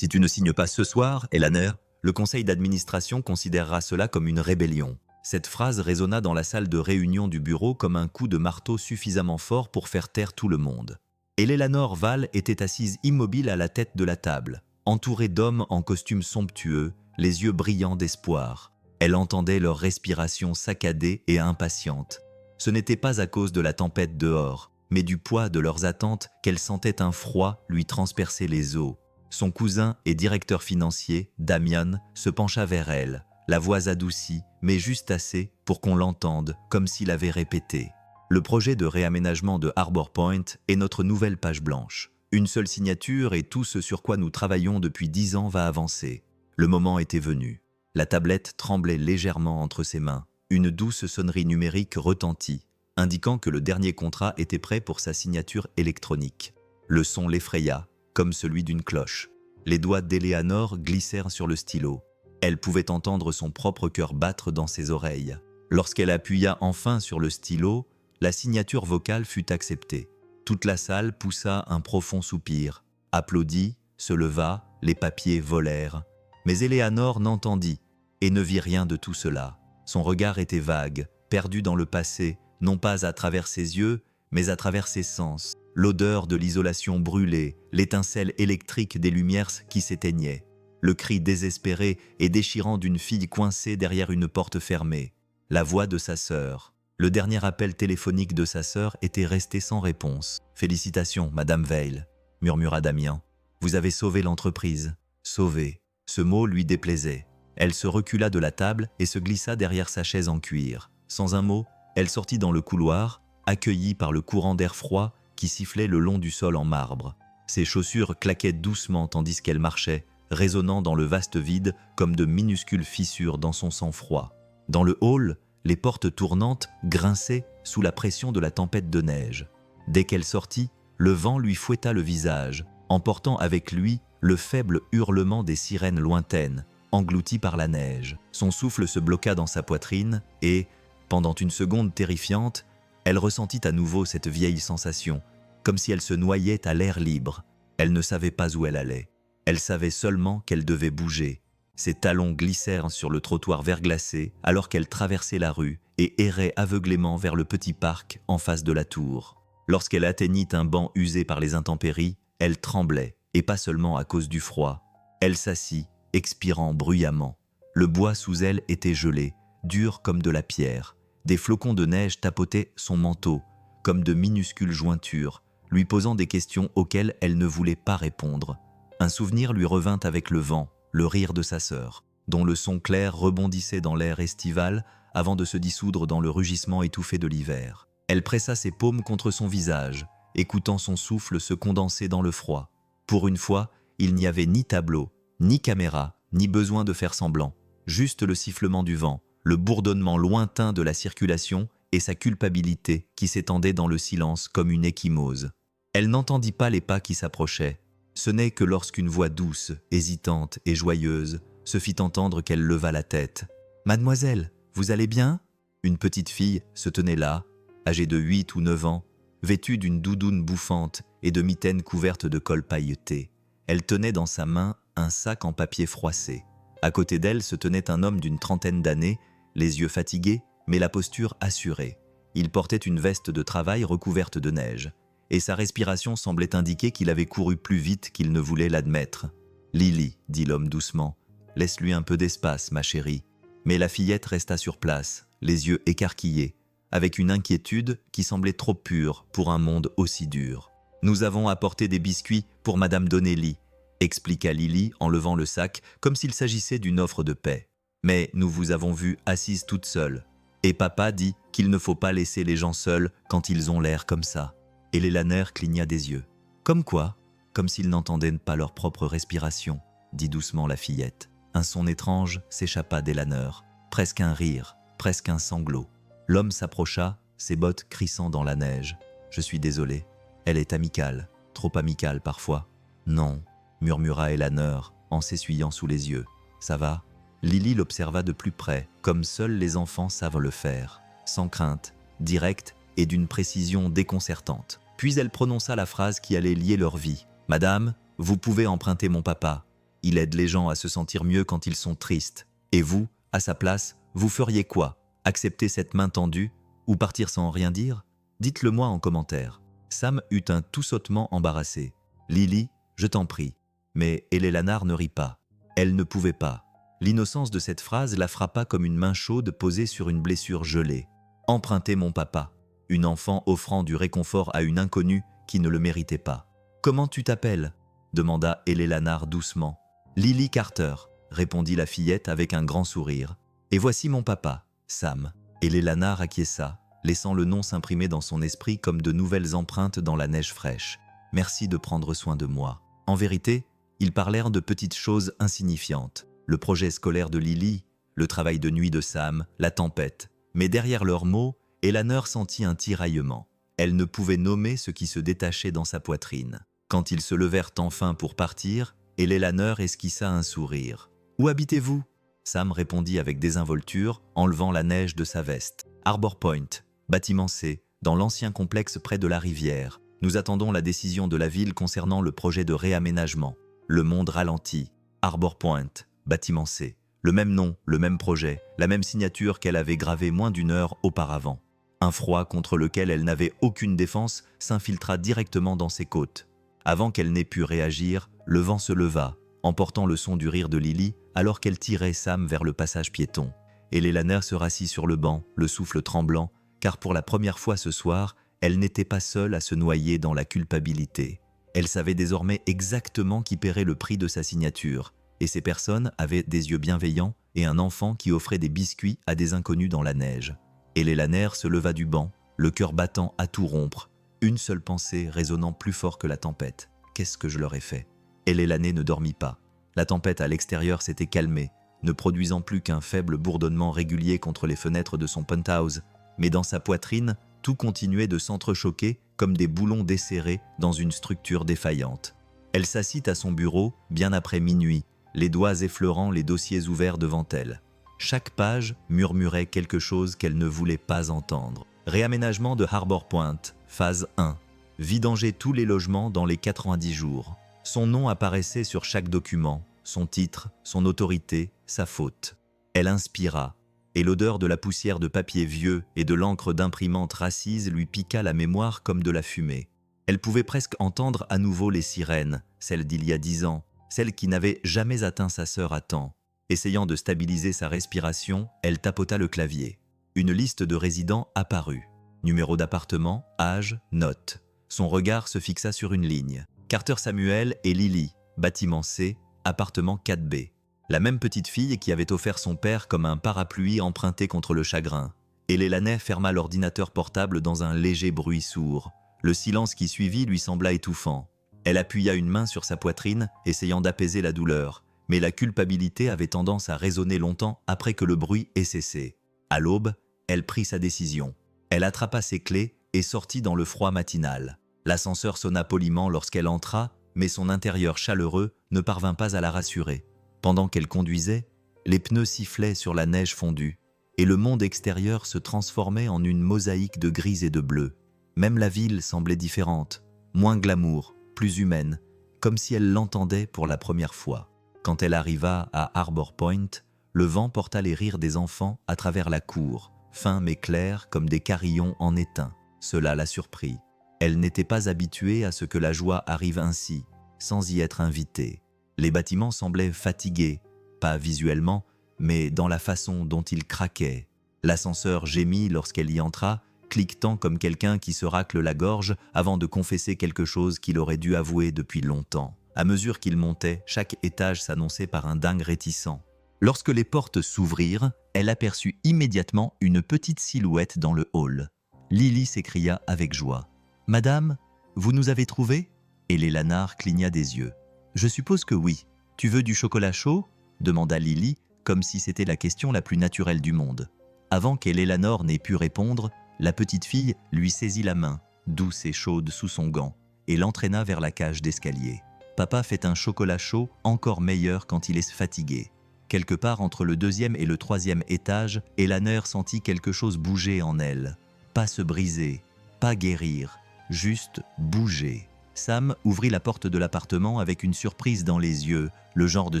Si tu ne signes pas ce soir, Elaner, le conseil d'administration considérera cela comme une rébellion. Cette phrase résonna dans la salle de réunion du bureau comme un coup de marteau suffisamment fort pour faire taire tout le monde. Et Eleanor Val était assise immobile à la tête de la table, entourée d'hommes en costumes somptueux, les yeux brillants d'espoir. Elle entendait leur respiration saccadée et impatiente. Ce n'était pas à cause de la tempête dehors, mais du poids de leurs attentes qu'elle sentait un froid lui transpercer les os. Son cousin et directeur financier, Damian, se pencha vers elle, la voix adoucie, mais juste assez pour qu'on l'entende, comme s'il avait répété. Le projet de réaménagement de Harbor Point est notre nouvelle page blanche. Une seule signature et tout ce sur quoi nous travaillons depuis 10 ans va avancer. Le moment était venu. La tablette tremblait légèrement entre ses mains. Une douce sonnerie numérique retentit, indiquant que le dernier contrat était prêt pour sa signature électronique. Le son l'effraya, comme celui d'une cloche. Les doigts d'Eleanor glissèrent sur le stylo. Elle pouvait entendre son propre cœur battre dans ses oreilles. Lorsqu'elle appuya enfin sur le stylo, la signature vocale fut acceptée. Toute la salle poussa un profond soupir, applaudit, se leva, les papiers volèrent. Mais Eleanor n'entendit et ne vit rien de tout cela. Son regard était vague, perdu dans le passé, non pas à travers ses yeux, mais à travers ses sens. L'odeur de l'isolation brûlée, l'étincelle électrique des lumières qui s'éteignaient, le cri désespéré et déchirant d'une fille coincée derrière une porte fermée, la voix de sa sœur. Le dernier appel téléphonique de sa sœur était resté sans réponse. « Félicitations, Madame Veil », murmura Damien. « Vous avez sauvé l'entreprise. »« Sauvé ». Ce mot lui déplaisait. Elle se recula de la table et se glissa derrière sa chaise en cuir. Sans un mot, elle sortit dans le couloir, accueillie par le courant d'air froid qui sifflait le long du sol en marbre. Ses chaussures claquaient doucement tandis qu'elle marchait, résonnant dans le vaste vide comme de minuscules fissures dans son sang froid. Dans le hall, les portes tournantes grinçaient sous la pression de la tempête de neige. Dès qu'elle sortit, le vent lui fouetta le visage, emportant avec lui le faible hurlement des sirènes lointaines, englouties par la neige. Son souffle se bloqua dans sa poitrine et, pendant une seconde terrifiante, elle ressentit à nouveau cette vieille sensation, comme si elle se noyait à l'air libre. Elle ne savait pas où elle allait. Elle savait seulement qu'elle devait bouger. Ses talons glissèrent sur le trottoir verglacé alors qu'elle traversait la rue et errait aveuglément vers le petit parc en face de la tour. Lorsqu'elle atteignit un banc usé par les intempéries, elle tremblait, et pas seulement à cause du froid. Elle s'assit, expirant bruyamment. Le bois sous elle était gelé, dur comme de la pierre. Des flocons de neige tapotaient son manteau, comme de minuscules jointures, lui posant des questions auxquelles elle ne voulait pas répondre. Un souvenir lui revint avec le vent, le rire de sa sœur, dont le son clair rebondissait dans l'air estival avant de se dissoudre dans le rugissement étouffé de l'hiver. Elle pressa ses paumes contre son visage, écoutant son souffle se condenser dans le froid. Pour une fois, il n'y avait ni tableau, ni caméra, ni besoin de faire semblant, juste le sifflement du vent, le bourdonnement lointain de la circulation et sa culpabilité qui s'étendait dans le silence comme une ecchymose. Elle n'entendit pas les pas qui s'approchaient. Ce n'est que lorsqu'une voix douce, hésitante et joyeuse se fit entendre qu'elle leva la tête. « Mademoiselle, vous allez bien ?» Une petite fille se tenait là, âgée de 8 ou 9 ans, vêtue d'une doudoune bouffante et de mitaines couvertes de colle pailletée. Elle tenait dans sa main un sac en papier froissé. À côté d'elle se tenait un homme d'une trentaine d'années, les yeux fatigués, mais la posture assurée. Il portait une veste de travail recouverte de neige, et sa respiration semblait indiquer qu'il avait couru plus vite qu'il ne voulait l'admettre. « Lily, dit l'homme doucement, laisse-lui un peu d'espace, ma chérie. » Mais la fillette resta sur place, les yeux écarquillés, avec une inquiétude qui semblait trop pure pour un monde aussi dur. « Nous avons apporté des biscuits pour Madame Donnelly, » expliqua Lily en levant le sac comme s'il s'agissait d'une offre de paix. « Mais nous vous avons vue assise toute seule. Et papa dit qu'il ne faut pas laisser les gens seuls quand ils ont l'air comme ça. » Et Eleanor cligna des yeux. « Comme quoi ?» Comme s'ils n'entendaient pas leur propre respiration, dit doucement la fillette. Un son étrange s'échappa d'Eleanor, presque un rire, presque un sanglot. L'homme s'approcha, ses bottes crissant dans la neige. « Je suis désolé. Elle est amicale, trop amicale parfois. »« Non, » murmura Eleanor en s'essuyant sous les yeux. « Ça va ?» Lily l'observa de plus près, comme seuls les enfants savent le faire, sans crainte, directe et d'une précision déconcertante. Puis elle prononça la phrase qui allait lier leur vie. « Madame, vous pouvez emprunter mon papa. Il aide les gens à se sentir mieux quand ils sont tristes. Et vous, à sa place, vous feriez quoi? Accepter cette main tendue ou partir sans rien dire? Dites-le moi en commentaire. Sam eut un tout sautement embarrassé. Lily, je t'en prie. Mais Eleanor ne rit pas. Elle ne pouvait pas. L'innocence de cette phrase la frappa comme une main chaude posée sur une blessure gelée. Emprunter mon papa. Une enfant offrant du réconfort à une inconnue qui ne le méritait pas. Comment tu t'appelles? Demanda Eleanor doucement. Lily Carter, répondit la fillette avec un grand sourire. Et voici mon papa, Sam. Eleanor acquiesça, laissant le nom s'imprimer dans son esprit comme de nouvelles empreintes dans la neige fraîche. Merci de prendre soin de moi. En vérité, ils parlèrent de petites choses insignifiantes. Le projet scolaire de Lily, le travail de nuit de Sam, la tempête. Mais derrière leurs mots, Eleanor sentit un tiraillement. Elle ne pouvait nommer ce qui se détachait dans sa poitrine. Quand ils se levèrent enfin pour partir, Eleanor esquissa un sourire. « Où habitez-vous » Sam répondit avec désinvolture, enlevant la neige de sa veste. « Harbor Point, bâtiment C, dans l'ancien complexe près de la rivière. Nous attendons la décision de la ville concernant le projet de réaménagement. Le monde ralentit. Harbor Point, bâtiment C. Le même nom, le même projet, la même signature qu'elle avait gravée moins d'une heure auparavant. Un froid contre lequel elle n'avait aucune défense s'infiltra directement dans ses côtes. Avant qu'elle n'ait pu réagir, le vent se leva, emportant le son du rire de Lily alors qu'elle tirait Sam vers le passage piéton. Et Eleanor se rassit sur le banc, le souffle tremblant, car pour la première fois ce soir, elle n'était pas seule à se noyer dans la culpabilité. Elle savait désormais exactement qui paierait le prix de sa signature, et ces personnes avaient des yeux bienveillants et un enfant qui offrait des biscuits à des inconnus dans la neige. Et Eleanor se leva du banc, le cœur battant à tout rompre, une seule pensée résonnant plus fort que la tempête. Qu'est-ce que je leur ai fait? Eleanor ne dormit pas. La tempête à l'extérieur s'était calmée, ne produisant plus qu'un faible bourdonnement régulier contre les fenêtres de son penthouse, mais dans sa poitrine, tout continuait de s'entrechoquer comme des boulons desserrés dans une structure défaillante. Elle s'assit à son bureau, bien après minuit, les doigts effleurant les dossiers ouverts devant elle. Chaque page murmurait quelque chose qu'elle ne voulait pas entendre. Réaménagement de Harbor Point, phase 1. Vidanger tous les logements dans les 90 jours. Son nom apparaissait sur chaque document, son titre, son autorité, sa faute. Elle inspira, et l'odeur de la poussière de papier vieux et de l'encre d'imprimante racise lui piqua la mémoire comme de la fumée. Elle pouvait presque entendre à nouveau les sirènes, celles d'il y a 10 ans, celles qui n'avaient jamais atteint sa sœur à temps. Essayant de stabiliser sa respiration, elle tapota le clavier. Une liste de résidents apparut. Numéro d'appartement, âge, note. Son regard se fixa sur une ligne. Carter Samuel et Lily, bâtiment C, appartement 4B. La même petite fille qui avait offert son père comme un parapluie emprunté contre le chagrin. Et Eleanor ferma l'ordinateur portable dans un léger bruit sourd. Le silence qui suivit lui sembla étouffant. Elle appuya une main sur sa poitrine, essayant d'apaiser la douleur. Mais la culpabilité avait tendance à résonner longtemps après que le bruit ait cessé. À l'aube, elle prit sa décision. Elle attrapa ses clés et sortit dans le froid matinal. L'ascenseur sonna poliment lorsqu'elle entra, mais son intérieur chaleureux ne parvint pas à la rassurer. Pendant qu'elle conduisait, les pneus sifflaient sur la neige fondue, et le monde extérieur se transformait en une mosaïque de gris et de bleu. Même la ville semblait différente, moins glamour, plus humaine, comme si elle l'entendait pour la première fois. Quand elle arriva à Harbor Point, le vent porta les rires des enfants à travers la cour, fins mais clairs comme des carillons en étain. Cela la surprit. Elle n'était pas habituée à ce que la joie arrive ainsi, sans y être invitée. Les bâtiments semblaient fatigués, pas visuellement, mais dans la façon dont ils craquaient. L'ascenseur gémit lorsqu'elle y entra, cliquetant comme quelqu'un qui se racle la gorge avant de confesser quelque chose qu'il aurait dû avouer depuis longtemps. À mesure qu'il montait, chaque étage s'annonçait par un dingue réticent. Lorsque les portes s'ouvrirent, elle aperçut immédiatement une petite silhouette dans le hall. Lily s'écria avec joie. « Madame, vous nous avez trouvés ?» Et Eleanor cligna des yeux. « Je suppose que oui. Tu veux du chocolat chaud ?» demanda Lily, comme si c'était la question la plus naturelle du monde. Avant qu'Eleanor n'ait pu répondre, la petite fille lui saisit la main, douce et chaude sous son gant, et l'entraîna vers la cage d'escalier. Papa fait un chocolat chaud encore meilleur quand il est fatigué. Quelque part entre le 2e et le 3e étage, Eleanor sentit quelque chose bouger en elle. Pas se briser, pas guérir, juste bouger. Sam ouvrit la porte de l'appartement avec une surprise dans les yeux, le genre de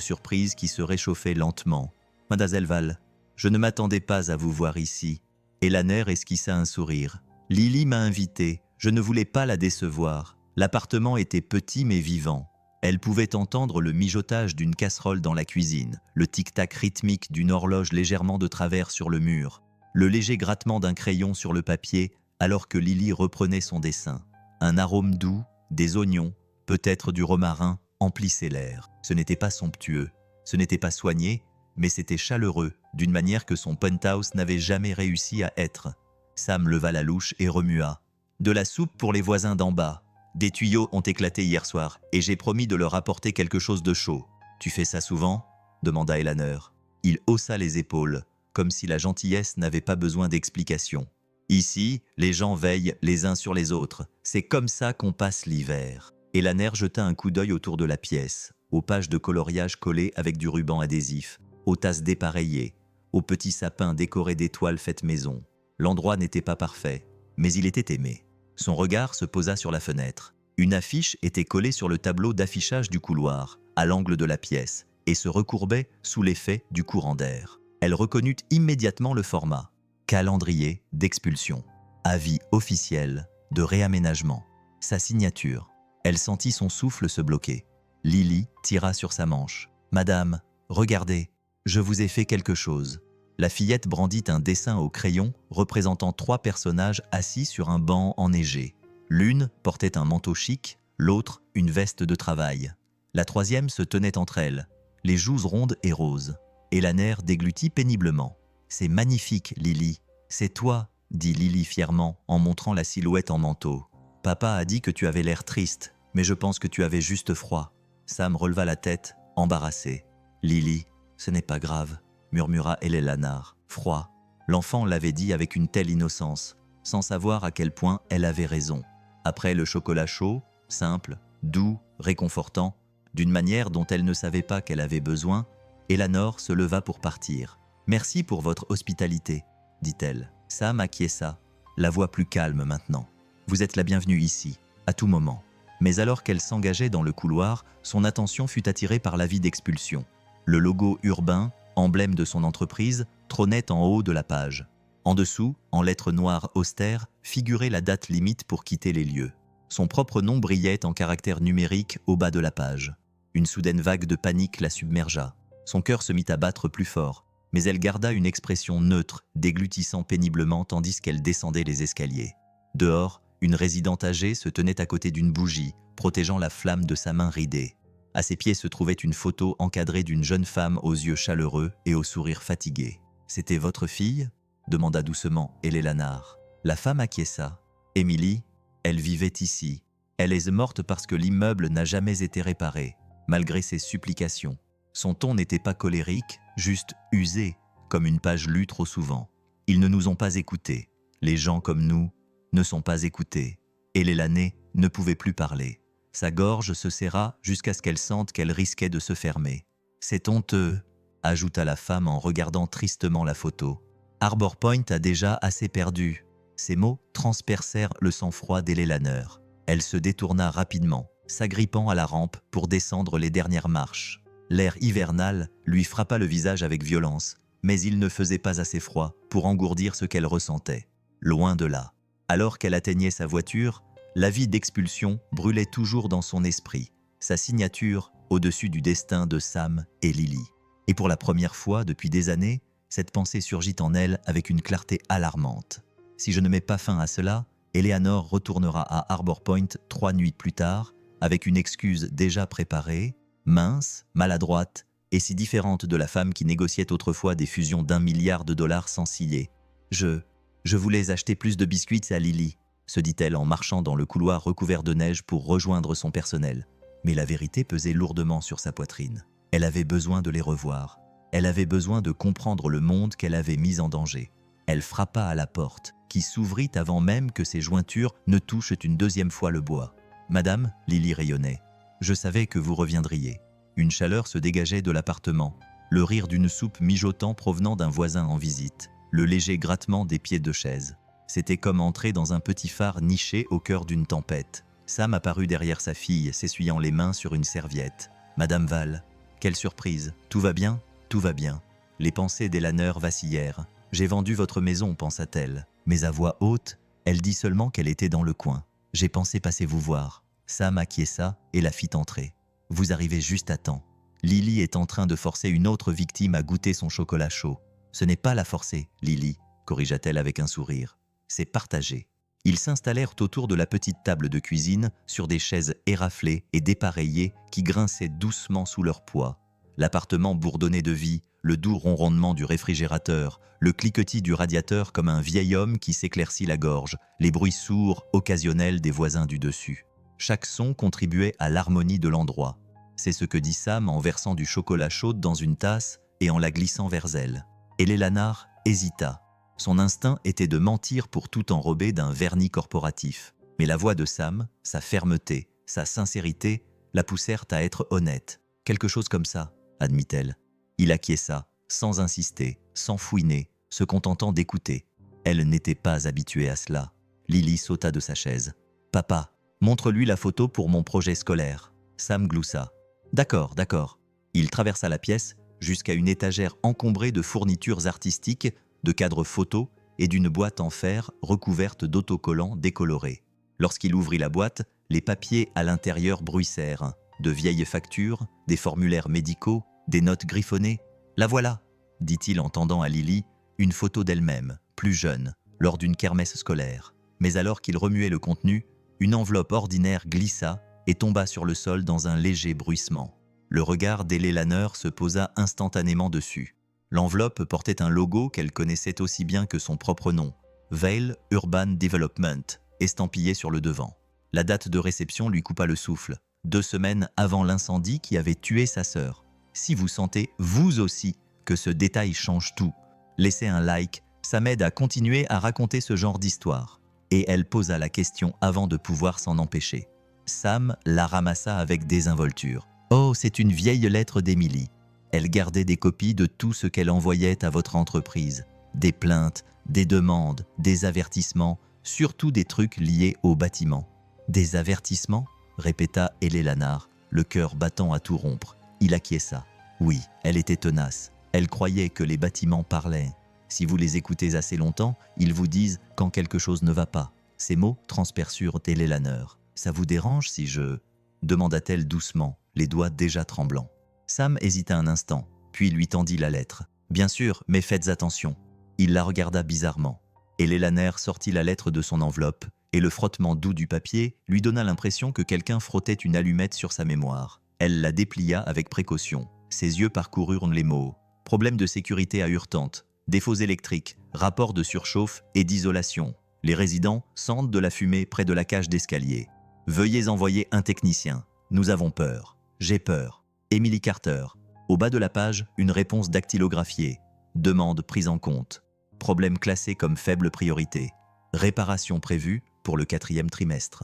surprise qui se réchauffait lentement. « Mademoiselle Val, je ne m'attendais pas à vous voir ici. » Elaner esquissa un sourire. « Lily m'a invité, je ne voulais pas la décevoir. L'appartement était petit mais vivant. Elle pouvait entendre le mijotage d'une casserole dans la cuisine, le tic-tac rythmique d'une horloge légèrement de travers sur le mur, le léger grattement d'un crayon sur le papier alors que Lily reprenait son dessin. Un arôme doux, des oignons, peut-être du romarin, emplissait l'air. Ce n'était pas somptueux, ce n'était pas soigné, mais c'était chaleureux, d'une manière que son penthouse n'avait jamais réussi à être. Sam leva la louche et remua. « De la soupe pour les voisins d'en bas. Des tuyaux ont éclaté hier soir, et j'ai promis de leur apporter quelque chose de chaud. Tu fais ça souvent ?» demanda Elaner. Il haussa les épaules, comme si la gentillesse n'avait pas besoin d'explication. « Ici, les gens veillent les uns sur les autres. C'est comme ça qu'on passe l'hiver. » Elaner jeta un coup d'œil autour de la pièce, aux pages de coloriage collées avec du ruban adhésif, aux tasses dépareillées, aux petits sapins décorés d'étoiles faites maison. L'endroit n'était pas parfait, mais il était aimé. Son regard se posa sur la fenêtre. Une affiche était collée sur le tableau d'affichage du couloir, à l'angle de la pièce, et se recourbait sous l'effet du courant d'air. Elle reconnut immédiatement le format. Calendrier d'expulsion. Avis officiel de réaménagement. Sa signature. Elle sentit son souffle se bloquer. Lily tira sur sa manche. « Madame, regardez, je vous ai fait quelque chose. » La fillette brandit un dessin au crayon représentant 3 personnages assis sur un banc enneigé. L'une portait un manteau chic, l'autre une veste de travail. La troisième se tenait entre elles, les joues rondes et roses. Elaner déglutit péniblement. « C'est magnifique, Lily. C'est toi, » dit Lily fièrement en montrant la silhouette en manteau. « Papa a dit que tu avais l'air triste, mais je pense que tu avais juste froid. » Sam releva la tête, embarrassé. « Lily, ce n'est pas grave. » murmura Elaner, froid. L'enfant l'avait dit avec une telle innocence, sans savoir à quel point elle avait raison. Après le chocolat chaud, simple, doux, réconfortant, d'une manière dont elle ne savait pas qu'elle avait besoin, Elaner se leva pour partir. « Merci pour votre hospitalité, » dit-elle. Sam acquiesça, la voix plus calme maintenant. « Vous êtes la bienvenue ici, à tout moment. » Mais alors qu'elle s'engageait dans le couloir, son attention fut attirée par l'avis d'expulsion. Le logo urbain, emblème de son entreprise, trônait en haut de la page. En dessous, en lettres noires austères, figurait la date limite pour quitter les lieux. Son propre nom brillait en caractères numériques au bas de la page. Une soudaine vague de panique la submergea. Son cœur se mit à battre plus fort, mais elle garda une expression neutre, déglutissant péniblement tandis qu'elle descendait les escaliers. Dehors, une résidente âgée se tenait à côté d'une bougie, protégeant la flamme de sa main ridée. À ses pieds se trouvait une photo encadrée d'une jeune femme aux yeux chaleureux et au sourire fatigué. « C'était votre fille ?» demanda doucement Elaner. La femme acquiesça. « Émilie, elle vivait ici. Elle est morte parce que l'immeuble n'a jamais été réparé, malgré ses supplications. » Son ton n'était pas colérique, juste usé, comme une page lue trop souvent. « Ils ne nous ont pas écoutés. Les gens comme nous ne sont pas écoutés. » Et Elaner ne pouvait plus parler. Sa gorge se serra jusqu'à ce qu'elle sente qu'elle risquait de se fermer. « C'est honteux », ajouta la femme en regardant tristement la photo. « Harbor Point a déjà assez perdu. » Ces mots transpercèrent le sang-froid d'Elaner. Elle se détourna rapidement, s'agrippant à la rampe pour descendre les dernières marches. L'air hivernal lui frappa le visage avec violence, mais il ne faisait pas assez froid pour engourdir ce qu'elle ressentait. Loin de là. Alors qu'elle atteignait sa voiture, l'avis d'expulsion brûlait toujours dans son esprit, sa signature au-dessus du destin de Sam et Lily. Et pour la première fois depuis des années, cette pensée surgit en elle avec une clarté alarmante. Si je ne mets pas fin à cela, Eleanor retournera à Harbor Point 3 nuits plus tard, avec une excuse déjà préparée, mince, maladroite et si différente de la femme qui négociait autrefois des fusions d'1 milliard de dollars sans ciller. Je voulais acheter plus de biscuits à Lily, se dit-elle en marchant dans le couloir recouvert de neige pour rejoindre son personnel. Mais la vérité pesait lourdement sur sa poitrine. Elle avait besoin de les revoir. Elle avait besoin de comprendre le monde qu'elle avait mis en danger. Elle frappa à la porte, qui s'ouvrit avant même que ses jointures ne touchent une deuxième fois le bois. « Madame » Lily rayonnait. « Je savais que vous reviendriez. » Une chaleur se dégageait de l'appartement, le rire d'une soupe mijotant provenant d'un voisin en visite, le léger grattement des pieds de chaise. C'était comme entrer dans un petit phare niché au cœur d'une tempête. Sam apparut derrière sa fille, s'essuyant les mains sur une serviette. « Madame Val, quelle surprise. Tout va bien ? Tout va bien. » Les pensées d'Elanor vacillèrent. « J'ai vendu votre maison, pensa-t-elle. » Mais à voix haute, elle dit seulement qu'elle était dans le coin. « J'ai pensé passer vous voir. » Sam acquiesça et la fit entrer. « Vous arrivez juste à temps. Lily est en train de forcer une autre victime à goûter son chocolat chaud. »« Ce n'est pas la forcer, Lily, » corrigea-t-elle avec un sourire. « C'est partager. » Ils s'installèrent autour de la petite table de cuisine sur des chaises éraflées et dépareillées qui grinçaient doucement sous leur poids. L'appartement bourdonnait de vie, le doux ronronnement du réfrigérateur, le cliquetis du radiateur comme un vieil homme qui s'éclaircit la gorge, les bruits sourds occasionnels des voisins du dessus. Chaque son contribuait à l'harmonie de l'endroit. C'est ce que dit Sam en versant du chocolat chaud dans une tasse et en la glissant vers elle. Et Eleanor hésita. Son instinct était de mentir pour tout enrober d'un vernis corporatif. Mais la voix de Sam, sa fermeté, sa sincérité, la poussèrent à être honnête. « Quelque chose comme ça, » admit-elle. Il acquiesça, sans insister, sans fouiner, se contentant d'écouter. Elle n'était pas habituée à cela. Lily sauta de sa chaise. « Papa, montre-lui la photo pour mon projet scolaire. » Sam gloussa. « D'accord, d'accord. » Il traversa la pièce jusqu'à une étagère encombrée de fournitures artistiques, de cadres photos et d'une boîte en fer recouverte d'autocollants décolorés. Lorsqu'il ouvrit la boîte, les papiers à l'intérieur bruissèrent. De vieilles factures, des formulaires médicaux, des notes griffonnées. « La voilà !» dit-il en tendant à Lily une photo d'elle-même, plus jeune, lors d'une kermesse scolaire. Mais alors qu'il remuait le contenu, une enveloppe ordinaire glissa et tomba sur le sol dans un léger bruissement. Le regard d'Eleanor se posa instantanément dessus. L'enveloppe portait un logo qu'elle connaissait aussi bien que son propre nom, Vail Urban Development, estampillé sur le devant. La date de réception lui coupa le souffle, 2 semaines avant l'incendie qui avait tué sa sœur. Si vous sentez, vous aussi, que ce détail change tout, laissez un like, ça m'aide à continuer à raconter ce genre d'histoire. Et elle posa la question avant de pouvoir s'en empêcher. Sam la ramassa avec désinvolture. Oh, c'est une vieille lettre d'Emily. Elle gardait des copies de tout ce qu'elle envoyait à votre entreprise. Des plaintes, des demandes, des avertissements, surtout des trucs liés au bâtiment. Des avertissements ? Répéta Eleanor, le cœur battant à tout rompre. Il acquiesça. Oui, elle était tenace. Elle croyait que les bâtiments parlaient. Si vous les écoutez assez longtemps, ils vous disent quand quelque chose ne va pas. Ces mots transperçurent Eleanor. Ça vous dérange si je... demanda-t-elle doucement, les doigts déjà tremblants. Sam hésita un instant, puis lui tendit la lettre. Bien sûr, mais faites attention. Il la regarda bizarrement. Eleanor sortit la lettre de son enveloppe, et le frottement doux du papier lui donna l'impression que quelqu'un frottait une allumette sur sa mémoire. Elle la déplia avec précaution. Ses yeux parcoururent les mots. Problème de sécurité à Hurtante, défauts électriques, rapport de surchauffe et d'isolation. Les résidents sentent de la fumée près de la cage d'escalier. Veuillez envoyer un technicien. Nous avons peur. J'ai peur. Emily Carter. Au bas de la page, une réponse dactylographiée. Demande prise en compte. Problème classé comme faible priorité. Réparation prévue pour le 4e trimestre.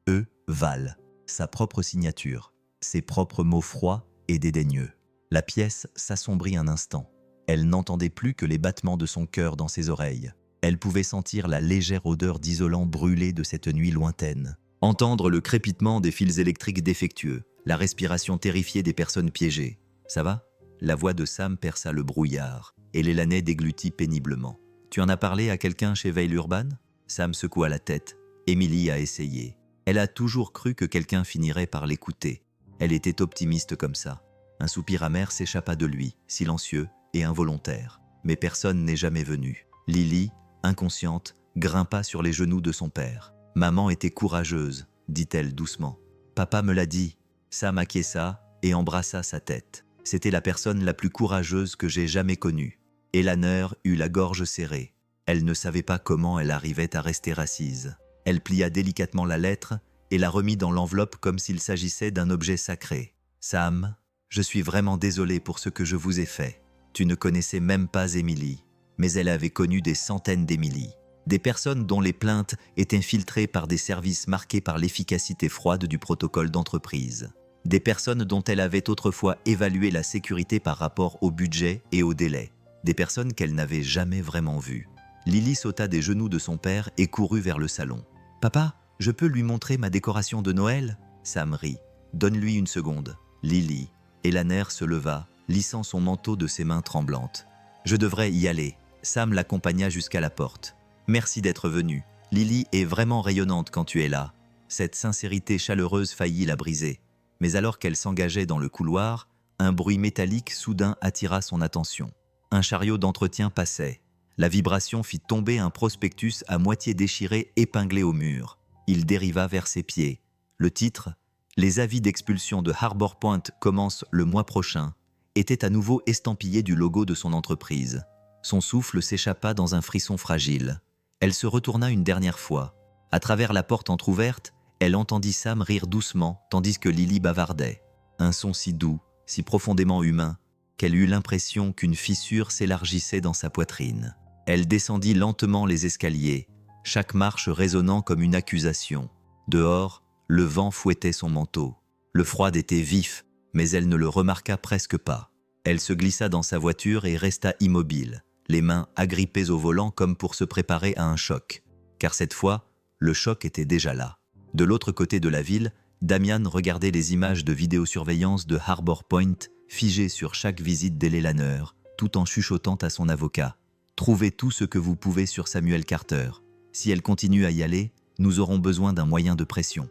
E. Val. Sa propre signature. Ses propres mots froids et dédaigneux. La pièce s'assombrit un instant. Elle n'entendait plus que les battements de son cœur dans ses oreilles. Elle pouvait sentir la légère odeur d'isolant brûlé de cette nuit lointaine. Entendre le crépitement des fils électriques défectueux. La respiration terrifiée des personnes piégées. « Ça va ?» La voix de Sam perça le brouillard, et Lelaney déglutit péniblement. « Tu en as parlé à quelqu'un chez Vail Urban ?» Sam secoua la tête. Emily a essayé. Elle a toujours cru que quelqu'un finirait par l'écouter. Elle était optimiste comme ça. Un soupir amer s'échappa de lui, silencieux et involontaire. Mais personne n'est jamais venu. Lily, inconsciente, grimpa sur les genoux de son père. « Maman était courageuse, dit-elle doucement. Papa me l'a dit. » Sam acquiesça et embrassa sa tête. C'était la personne la plus courageuse que j'ai jamais connue. Eleanor eut la gorge serrée. Elle ne savait pas comment elle arrivait à rester assise. Elle plia délicatement la lettre et la remit dans l'enveloppe comme s'il s'agissait d'un objet sacré. « Sam, je suis vraiment désolée pour ce que je vous ai fait. Tu ne connaissais même pas Emily, mais elle avait connu des centaines d'Emily. Des personnes dont les plaintes étaient filtrées par des services marqués par l'efficacité froide du protocole d'entreprise. Des personnes dont elle avait autrefois évalué la sécurité par rapport au budget et au délai. Des personnes qu'elle n'avait jamais vraiment vues. Lily sauta des genoux de son père et courut vers le salon. « Papa, Je peux lui montrer ma décoration de Noël ?» Sam rit. « Donne-lui une seconde. » Lily. Et la mère se leva, lissant son manteau de ses mains tremblantes. « Je devrais y aller. » Sam l'accompagna jusqu'à la porte. « Merci d'être venu. Lily est vraiment rayonnante quand tu es là. » Cette sincérité chaleureuse faillit la briser. Mais alors qu'elle s'engageait dans le couloir, un bruit métallique soudain attira son attention. Un chariot d'entretien passait. La vibration fit tomber un prospectus à moitié déchiré épinglé au mur. Il dériva vers ses pieds. Le titre, « Les avis d'expulsion de Harbor Point commencent le mois prochain », était à nouveau estampillé du logo de son entreprise. Son souffle s'échappa dans un frisson fragile. Elle se retourna une dernière fois. À travers la porte entr'ouverte, elle entendit Sam rire doucement tandis que Lily bavardait. Un son si doux, si profondément humain, qu'elle eut l'impression qu'une fissure s'élargissait dans sa poitrine. Elle descendit lentement les escaliers, chaque marche résonnant comme une accusation. Dehors, le vent fouettait son manteau. Le froid était vif, mais elle ne le remarqua presque pas. Elle se glissa dans sa voiture et resta immobile, les mains agrippées au volant comme pour se préparer à un choc. Car cette fois, le choc était déjà là. De l'autre côté de la ville, Damian regardait les images de vidéosurveillance de Harbor Point figées sur chaque visite d'Eleanor, tout en chuchotant à son avocat. « Trouvez tout ce que vous pouvez sur Samuel Carter. Si elle continue à y aller, nous aurons besoin d'un moyen de pression. »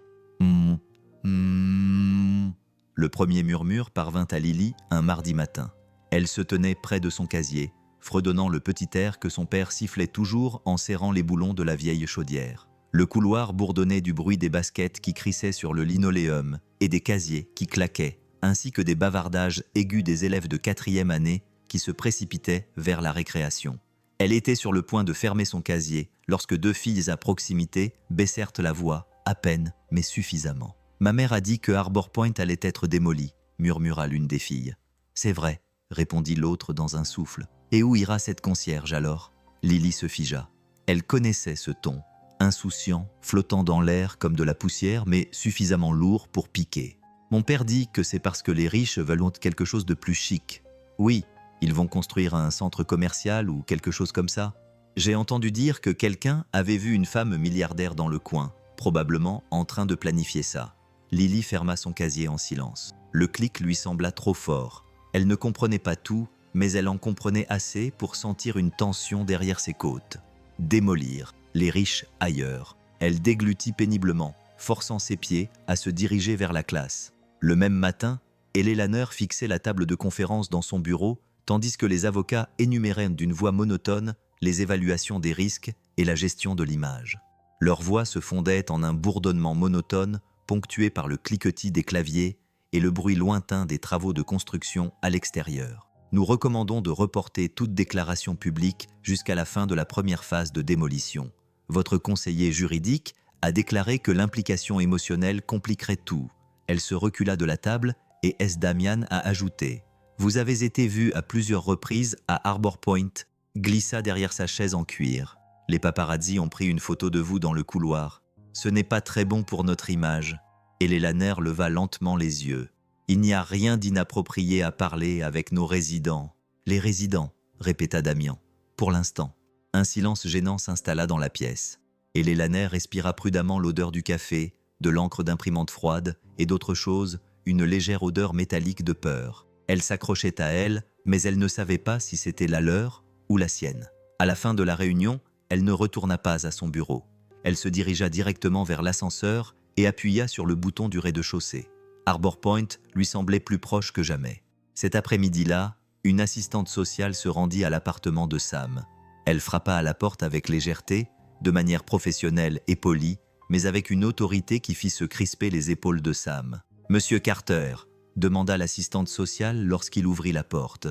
Le premier murmure parvint à Lily un mardi matin. Elle se tenait près de son casier, fredonnant le petit air que son père sifflait toujours en serrant les boulons de la vieille chaudière. Le couloir bourdonnait du bruit des baskets qui crissaient sur le linoléum et des casiers qui claquaient, ainsi que des bavardages aigus des élèves de 4e année qui se précipitaient vers la récréation. Elle était sur le point de fermer son casier lorsque 2 filles à proximité baissèrent la voix, à peine, mais suffisamment. « Ma mère a dit que Harbor Point allait être démoli », murmura l'une des filles. « C'est vrai », répondit l'autre dans un souffle. « Et où ira cette concierge alors ?» Lily se figea. Elle connaissait ce ton, insouciant, flottant dans l'air comme de la poussière, mais suffisamment lourd pour piquer. « Mon père dit que c'est parce que les riches veulent quelque chose de plus chic. Oui, ils vont construire un centre commercial ou quelque chose comme ça. J'ai entendu dire que quelqu'un avait vu une femme milliardaire dans le coin, probablement en train de planifier ça. » Lily ferma son casier en silence. Le clic lui sembla trop fort. Elle ne comprenait pas tout, mais elle en comprenait assez pour sentir une tension derrière ses côtes. Démolir, les riches ailleurs. Elle déglutit péniblement, forçant ses pieds à se diriger vers la classe. Le même matin, Eleanor fixait la table de conférence dans son bureau, tandis que les avocats énuméraient d'une voix monotone les évaluations des risques et la gestion de l'image. Leur voix se fondait en un bourdonnement monotone, ponctué par le cliquetis des claviers et le bruit lointain des travaux de construction à l'extérieur. Nous recommandons de reporter toute déclaration publique jusqu'à la fin de la première phase de démolition. Votre conseiller juridique a déclaré que l'implication émotionnelle compliquerait tout. Elle se recula de la table et S. Damian a ajouté « Vous avez été vu à plusieurs reprises à Harbor Point », glissa derrière sa chaise en cuir. « Les paparazzi ont pris une photo de vous dans le couloir. Ce n'est pas très bon pour notre image. » Et Eleanor leva lentement les yeux. « Il n'y a rien d'inapproprié à parler avec nos résidents. »« Les résidents, » répéta Damian. « Pour l'instant. » Un silence gênant s'installa dans la pièce. Et Eleanor respira prudemment l'odeur du café, de l'encre d'imprimante froide et d'autre chose, une légère odeur métallique de peur. Elle s'accrochait à elle, mais elle ne savait pas si c'était la leur ou la sienne. À la fin de la réunion, elle ne retourna pas à son bureau. Elle se dirigea directement vers l'ascenseur et appuya sur le bouton du rez-de-chaussée. Harbor Point lui semblait plus proche que jamais. Cet après-midi-là, une assistante sociale se rendit à l'appartement de Sam. Elle frappa à la porte avec légèreté, de manière professionnelle et polie, mais avec une autorité qui fit se crisper les épaules de Sam. « Monsieur Carter » demanda l'assistante sociale lorsqu'il ouvrit la porte.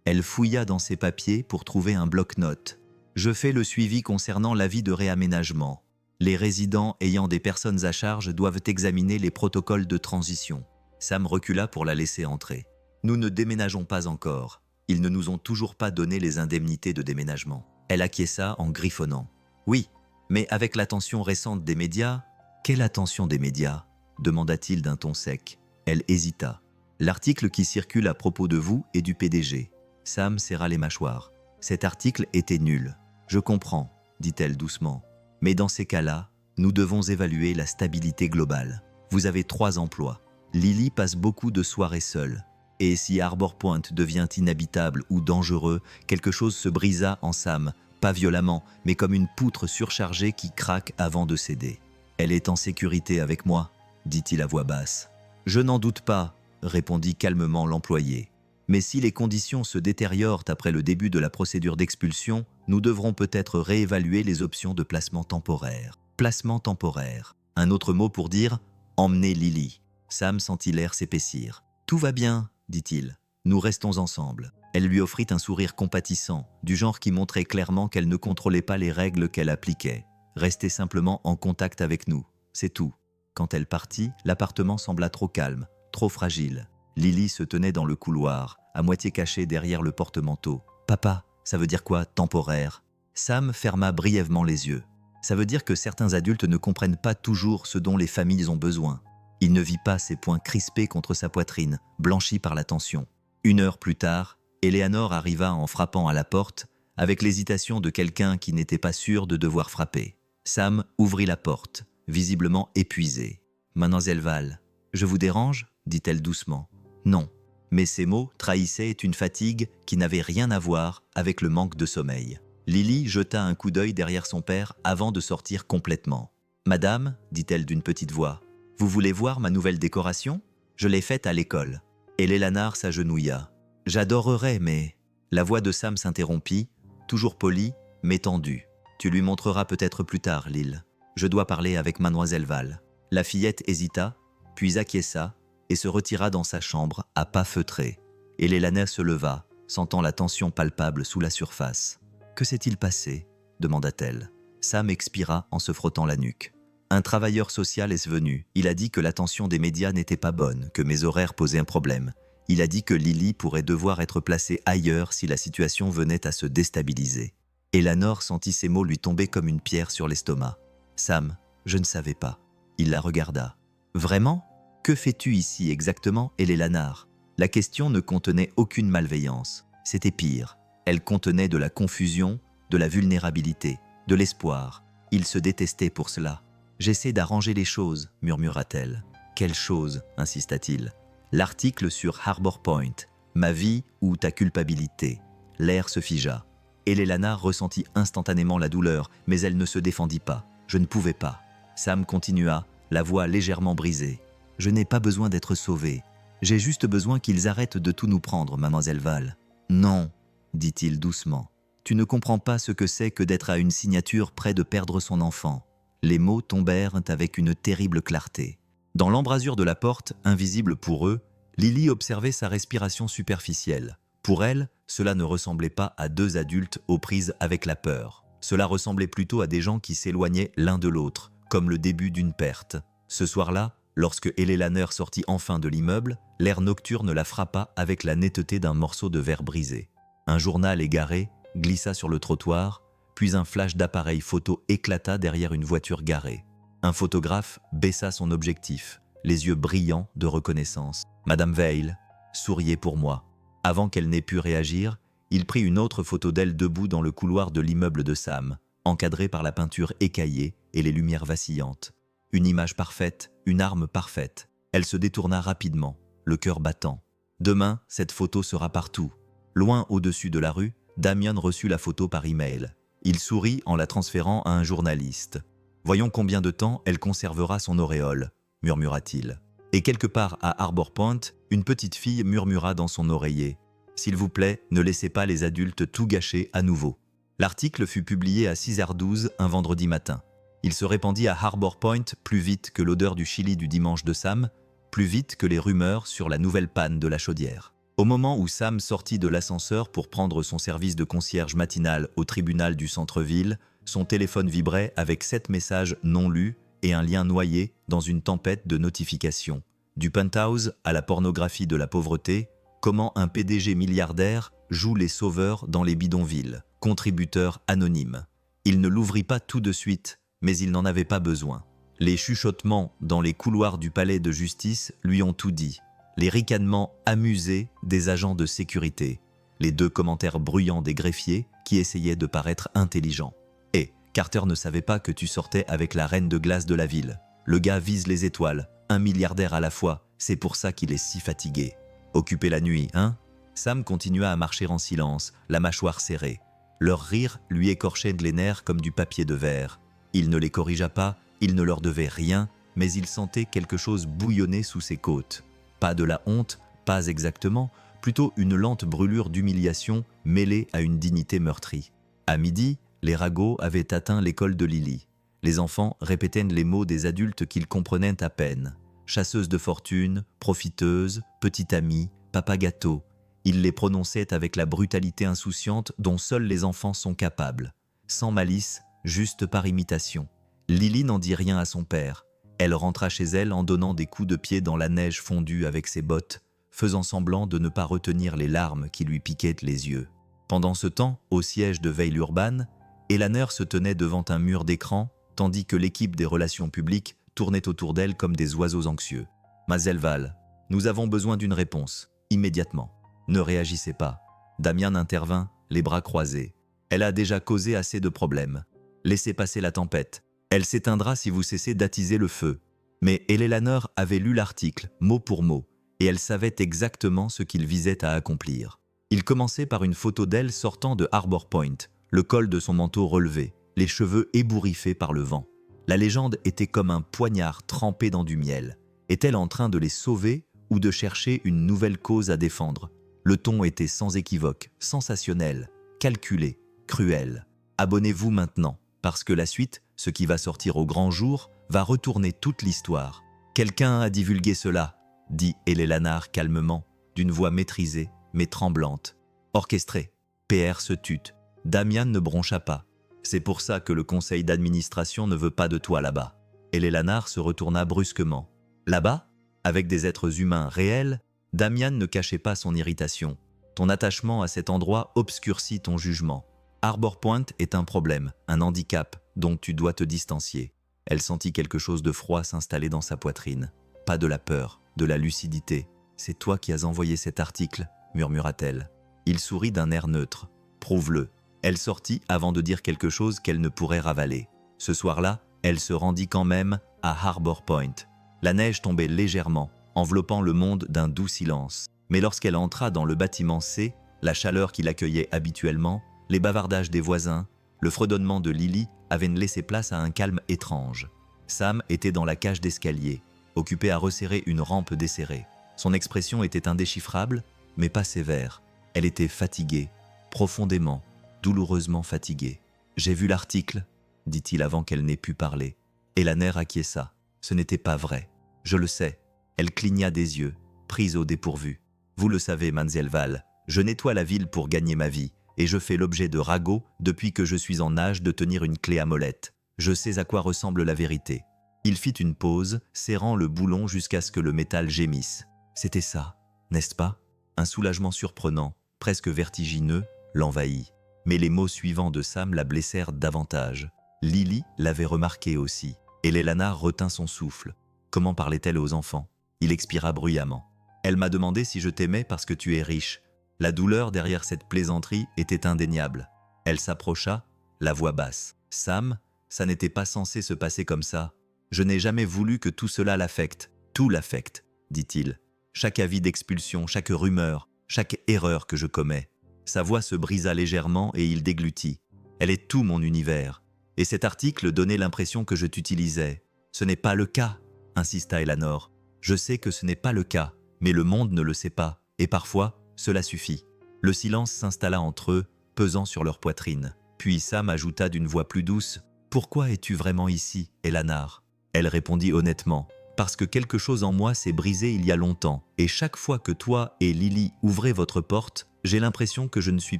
Elle fouilla dans ses papiers pour trouver un bloc-notes. « Je fais le suivi concernant l'avis de réaménagement. Les résidents ayant des personnes à charge doivent examiner les protocoles de transition. » Sam recula pour la laisser entrer. « Nous ne déménageons pas encore. Ils ne nous ont toujours pas donné les indemnités de déménagement. » Elle acquiesça en griffonnant. « Oui, mais avec l'attention récente des médias... » « Quelle attention des médias ?» demanda-t-il d'un ton sec. Elle hésita. « L'article qui circule à propos de vous et du PDG. » Sam serra les mâchoires. « Cet article était nul. »« Je comprends, dit-elle doucement. Mais dans ces cas-là, Nous devons évaluer la stabilité globale. Vous avez 3 emplois. Lily passe beaucoup de soirées seule. Et si Harbor Point devient inhabitable ou dangereux, quelque chose se brisa en Sam, pas violemment, mais comme une poutre surchargée qui craque avant de céder. « Elle est en sécurité avec moi », dit-il à voix basse. « Je n'en doute pas », répondit calmement l'employé. « Mais si les conditions se détériorent après le début de la procédure d'expulsion, nous devrons peut-être réévaluer les options de placement temporaire. » Placement temporaire. Un autre mot pour dire « emmener Lily ». Sam sentit l'air s'épaissir. « Tout va bien », dit-il. « Nous restons ensemble. » Elle lui offrit un sourire compatissant, du genre qui montrait clairement qu'elle ne contrôlait pas les règles qu'elle appliquait. « Restez simplement en contact avec nous, c'est tout. » Quand elle partit, l'appartement sembla trop calme, trop fragile. Lily se tenait dans le couloir, à moitié cachée derrière le porte-manteau. « Papa, ça veut dire quoi, temporaire ?» Sam ferma brièvement les yeux. Ça veut dire que certains adultes ne comprennent pas toujours ce dont les familles ont besoin. Il ne vit pas ses poings crispés contre sa poitrine, blanchis par la tension. 1 heure plus tard, Eleanor arriva en frappant à la porte, avec l'hésitation de quelqu'un qui n'était pas sûr de devoir frapper. Sam ouvrit la porte, visiblement épuisé. « Mademoiselle Val, je vous dérange ?» dit-elle doucement. « Non. » Mais ces mots trahissaient une fatigue qui n'avait rien à voir avec le manque de sommeil. Lily jeta un coup d'œil derrière son père avant de sortir complètement. « Madame, dit-elle d'une petite voix, vous voulez voir ma nouvelle décoration ? Je l'ai faite à l'école. » Et Lélanard s'agenouilla. « J'adorerais, mais… » La voix de Sam s'interrompit, toujours polie, mais tendue. « Tu lui montreras peut-être plus tard, Lille. Je dois parler avec mademoiselle Val. » La fillette hésita, puis acquiesça et se retira dans sa chambre à pas feutrés. Et Lélanard se leva, sentant la tension palpable sous la surface. « Que s'est-il passé ?» demanda-t-elle. Sam expira en se frottant la nuque. « Un travailleur social est venu. Il a dit que l'attention des médias n'était pas bonne, que mes horaires posaient un problème. Il a dit que Lily pourrait devoir être placée ailleurs si la situation venait à se déstabiliser. » Eleanor sentit ces mots lui tomber comme une pierre sur l'estomac. « Sam, je ne savais pas. » Il la regarda. « Vraiment ? Que fais-tu ici exactement, Eleanor ?» La question ne contenait aucune malveillance. C'était pire. Elle contenait de la confusion, de la vulnérabilité, de l'espoir. Il se détestait pour cela. « J'essaie d'arranger les choses, murmura-t-elle. « Quelle chose ?» insista-t-il. « L'article sur Harbor Point. Ma vie ou ta culpabilité ?» L'air se figea. Eleanor ressentit instantanément la douleur, mais elle ne se défendit pas. « Je ne pouvais pas. » Sam continua, la voix légèrement brisée. « Je n'ai pas besoin d'être sauvé. J'ai juste besoin qu'ils arrêtent de tout nous prendre, mademoiselle Val. »« Non, » dit-il doucement. « Tu ne comprends pas ce que c'est que d'être à une signature près de perdre son enfant. » Les mots tombèrent avec une terrible clarté. Dans l'embrasure de la porte, invisible pour eux, Lily observait sa respiration superficielle. Pour elle, cela ne ressemblait pas à 2 adultes aux prises avec la peur. Cela ressemblait plutôt à des gens qui s'éloignaient l'un de l'autre, comme le début d'une perte. Ce soir-là, lorsque Eleanor sortit enfin de l'immeuble, l'air nocturne la frappa avec la netteté d'un morceau de verre brisé. Un journal égaré glissa sur le trottoir, puis un flash d'appareil photo éclata derrière une voiture garée. Un photographe baissa son objectif, les yeux brillants de reconnaissance. « Madame Veil, souriez pour moi. » Avant qu'elle n'ait pu réagir, il prit une autre photo d'elle debout dans le couloir de l'immeuble de Sam, encadrée par la peinture écaillée et les lumières vacillantes. Une image parfaite, une arme parfaite. Elle se détourna rapidement, le cœur battant. Demain, cette photo sera partout. Loin au-dessus de la rue, Damien reçut la photo par email. Il sourit en la transférant à un journaliste. « Voyons combien de temps elle conservera son auréole », murmura-t-il. Et quelque part à Harbor Point, une petite fille murmura dans son oreiller. « S'il vous plaît, ne laissez pas les adultes tout gâcher à nouveau. » L'article fut publié à 6h12 un vendredi matin. Il se répandit à Harbor Point plus vite que l'odeur du chili du dimanche de Sam, plus vite que les rumeurs sur la nouvelle panne de la chaudière. Au moment où Sam sortit de l'ascenseur pour prendre son service de concierge matinal au tribunal du centre-ville, son téléphone vibrait avec 7 messages non lus et un lien noyé dans une tempête de notifications. Du penthouse à la pornographie de la pauvreté, comment un PDG milliardaire joue les sauveurs dans les bidonvilles, contributeur anonyme. Il ne l'ouvrit pas tout de suite, mais il n'en avait pas besoin. Les chuchotements dans les couloirs du palais de justice lui ont tout dit. Les ricanements amusés des agents de sécurité, les 2 commentaires bruyants des greffiers qui essayaient de paraître intelligents. Et, Carter ne savait pas que tu sortais avec la reine de glace de la ville. Le gars vise les étoiles, un milliardaire à la fois, c'est pour ça qu'il est si fatigué. Occupé la nuit, hein? Sam continua à marcher en silence, la mâchoire serrée. Leur rire lui écorchait les nerfs comme du papier de verre. Il ne les corrigea pas, il ne leur devait rien, mais il sentait quelque chose bouillonner sous ses côtes. Pas de la honte, pas exactement, plutôt une lente brûlure d'humiliation mêlée à une dignité meurtrie. À midi, les ragots avaient atteint l'école de Lily. Les enfants répétaient les mots des adultes qu'ils comprenaient à peine. Chasseuse de fortune, profiteuse, petite amie, papa gâteau. Ils les prononçaient avec la brutalité insouciante dont seuls les enfants sont capables. Sans malice, juste par imitation. Lily n'en dit rien à son père. Elle rentra chez elle en donnant des coups de pied dans la neige fondue avec ses bottes, faisant semblant de ne pas retenir les larmes qui lui piquaient les yeux. Pendant ce temps, au siège de Villeurbanne, Elaner se tenait devant un mur d'écran, tandis que l'équipe des relations publiques tournait autour d'elle comme des oiseaux anxieux. « Mazelval, nous avons besoin d'une réponse, immédiatement. Ne réagissez pas. » Damian intervint, les bras croisés. « Elle a déjà causé assez de problèmes. Laissez passer la tempête. Elle s'éteindra si vous cessez d'attiser le feu. » Mais Elaner avait lu l'article, mot pour mot, et elle savait exactement ce qu'il visait à accomplir. Il commençait par une photo d'elle sortant de Harbor Point, le col de son manteau relevé, les cheveux ébouriffés par le vent. La légende était comme un poignard trempé dans du miel. Est-elle en train de les sauver ou de chercher une nouvelle cause à défendre? Le ton était sans équivoque, sensationnel, calculé, cruel. Abonnez-vous maintenant, parce que la suite, ce qui va sortir au grand jour, va retourner toute l'histoire. Quelqu'un a divulgué cela, dit Eleanor calmement, d'une voix maîtrisée, mais tremblante. Orchestré. PR se tut. Damian ne broncha pas. C'est pour ça que le conseil d'administration ne veut pas de toi là-bas. Eleanor se retourna brusquement. Là-bas, avec des êtres humains réels, Damian ne cachait pas son irritation. Ton attachement à cet endroit obscurcit ton jugement. Harbor Point est un problème, un handicap, dont tu dois te distancier. Elle sentit quelque chose de froid s'installer dans sa poitrine. Pas de la peur, de la lucidité. C'est toi qui as envoyé cet article, murmura-t-elle. Il sourit d'un air neutre. Prouve-le. Elle sortit avant de dire quelque chose qu'elle ne pourrait ravaler. Ce soir-là, elle se rendit quand même à Harbor Point. La neige tombait légèrement, enveloppant le monde d'un doux silence. Mais lorsqu'elle entra dans le bâtiment C, la chaleur qui l'accueillait habituellement, les bavardages des voisins, le fredonnement de Lily avaient laissé place à un calme étrange. Sam était dans la cage d'escalier, occupé à resserrer une rampe desserrée. Son expression était indéchiffrable, mais pas sévère. Elle était fatiguée, profondément, douloureusement fatiguée. « J'ai vu l'article », dit-il avant qu'elle n'ait pu parler. Elaner acquiesça. Ce n'était pas vrai. « Je le sais. » Elle cligna des yeux, prise au dépourvu. « Vous le savez, Manzielval, je nettoie la ville pour gagner ma vie, et je fais l'objet de ragots depuis que je suis en âge de tenir une clé à molette. Je sais à quoi ressemble la vérité. » Il fit une pause, serrant le boulon jusqu'à ce que le métal gémisse. C'était ça, n'est-ce pas? Un soulagement surprenant, presque vertigineux, l'envahit. Mais les mots suivants de Sam la blessèrent davantage. Lily l'avait remarqué aussi, et Eleanor retint son souffle. Comment parlait-elle aux enfants? Il expira bruyamment. Elle m'a demandé si je t'aimais parce que tu es riche. La douleur derrière cette plaisanterie était indéniable. Elle s'approcha, la voix basse. Sam, ça n'était pas censé se passer comme ça. Je n'ai jamais voulu que tout cela l'affecte. Tout l'affecte, dit-il. Chaque avis d'expulsion, chaque rumeur, chaque erreur que je commets. Sa voix se brisa légèrement et il déglutit. Elle est tout mon univers. Et cet article donnait l'impression que je t'utilisais. Ce n'est pas le cas, insista Eleanor. Je sais que ce n'est pas le cas, mais le monde ne le sait pas. Et parfois, cela suffit. Le silence s'installa entre eux, pesant sur leur poitrine. Puis Sam ajouta d'une voix plus douce. « Pourquoi es-tu vraiment ici, Eleanor ?» Elle répondit honnêtement. « Parce que quelque chose en moi s'est brisé il y a longtemps, et chaque fois que toi et Lily ouvrez votre porte, j'ai l'impression que je ne suis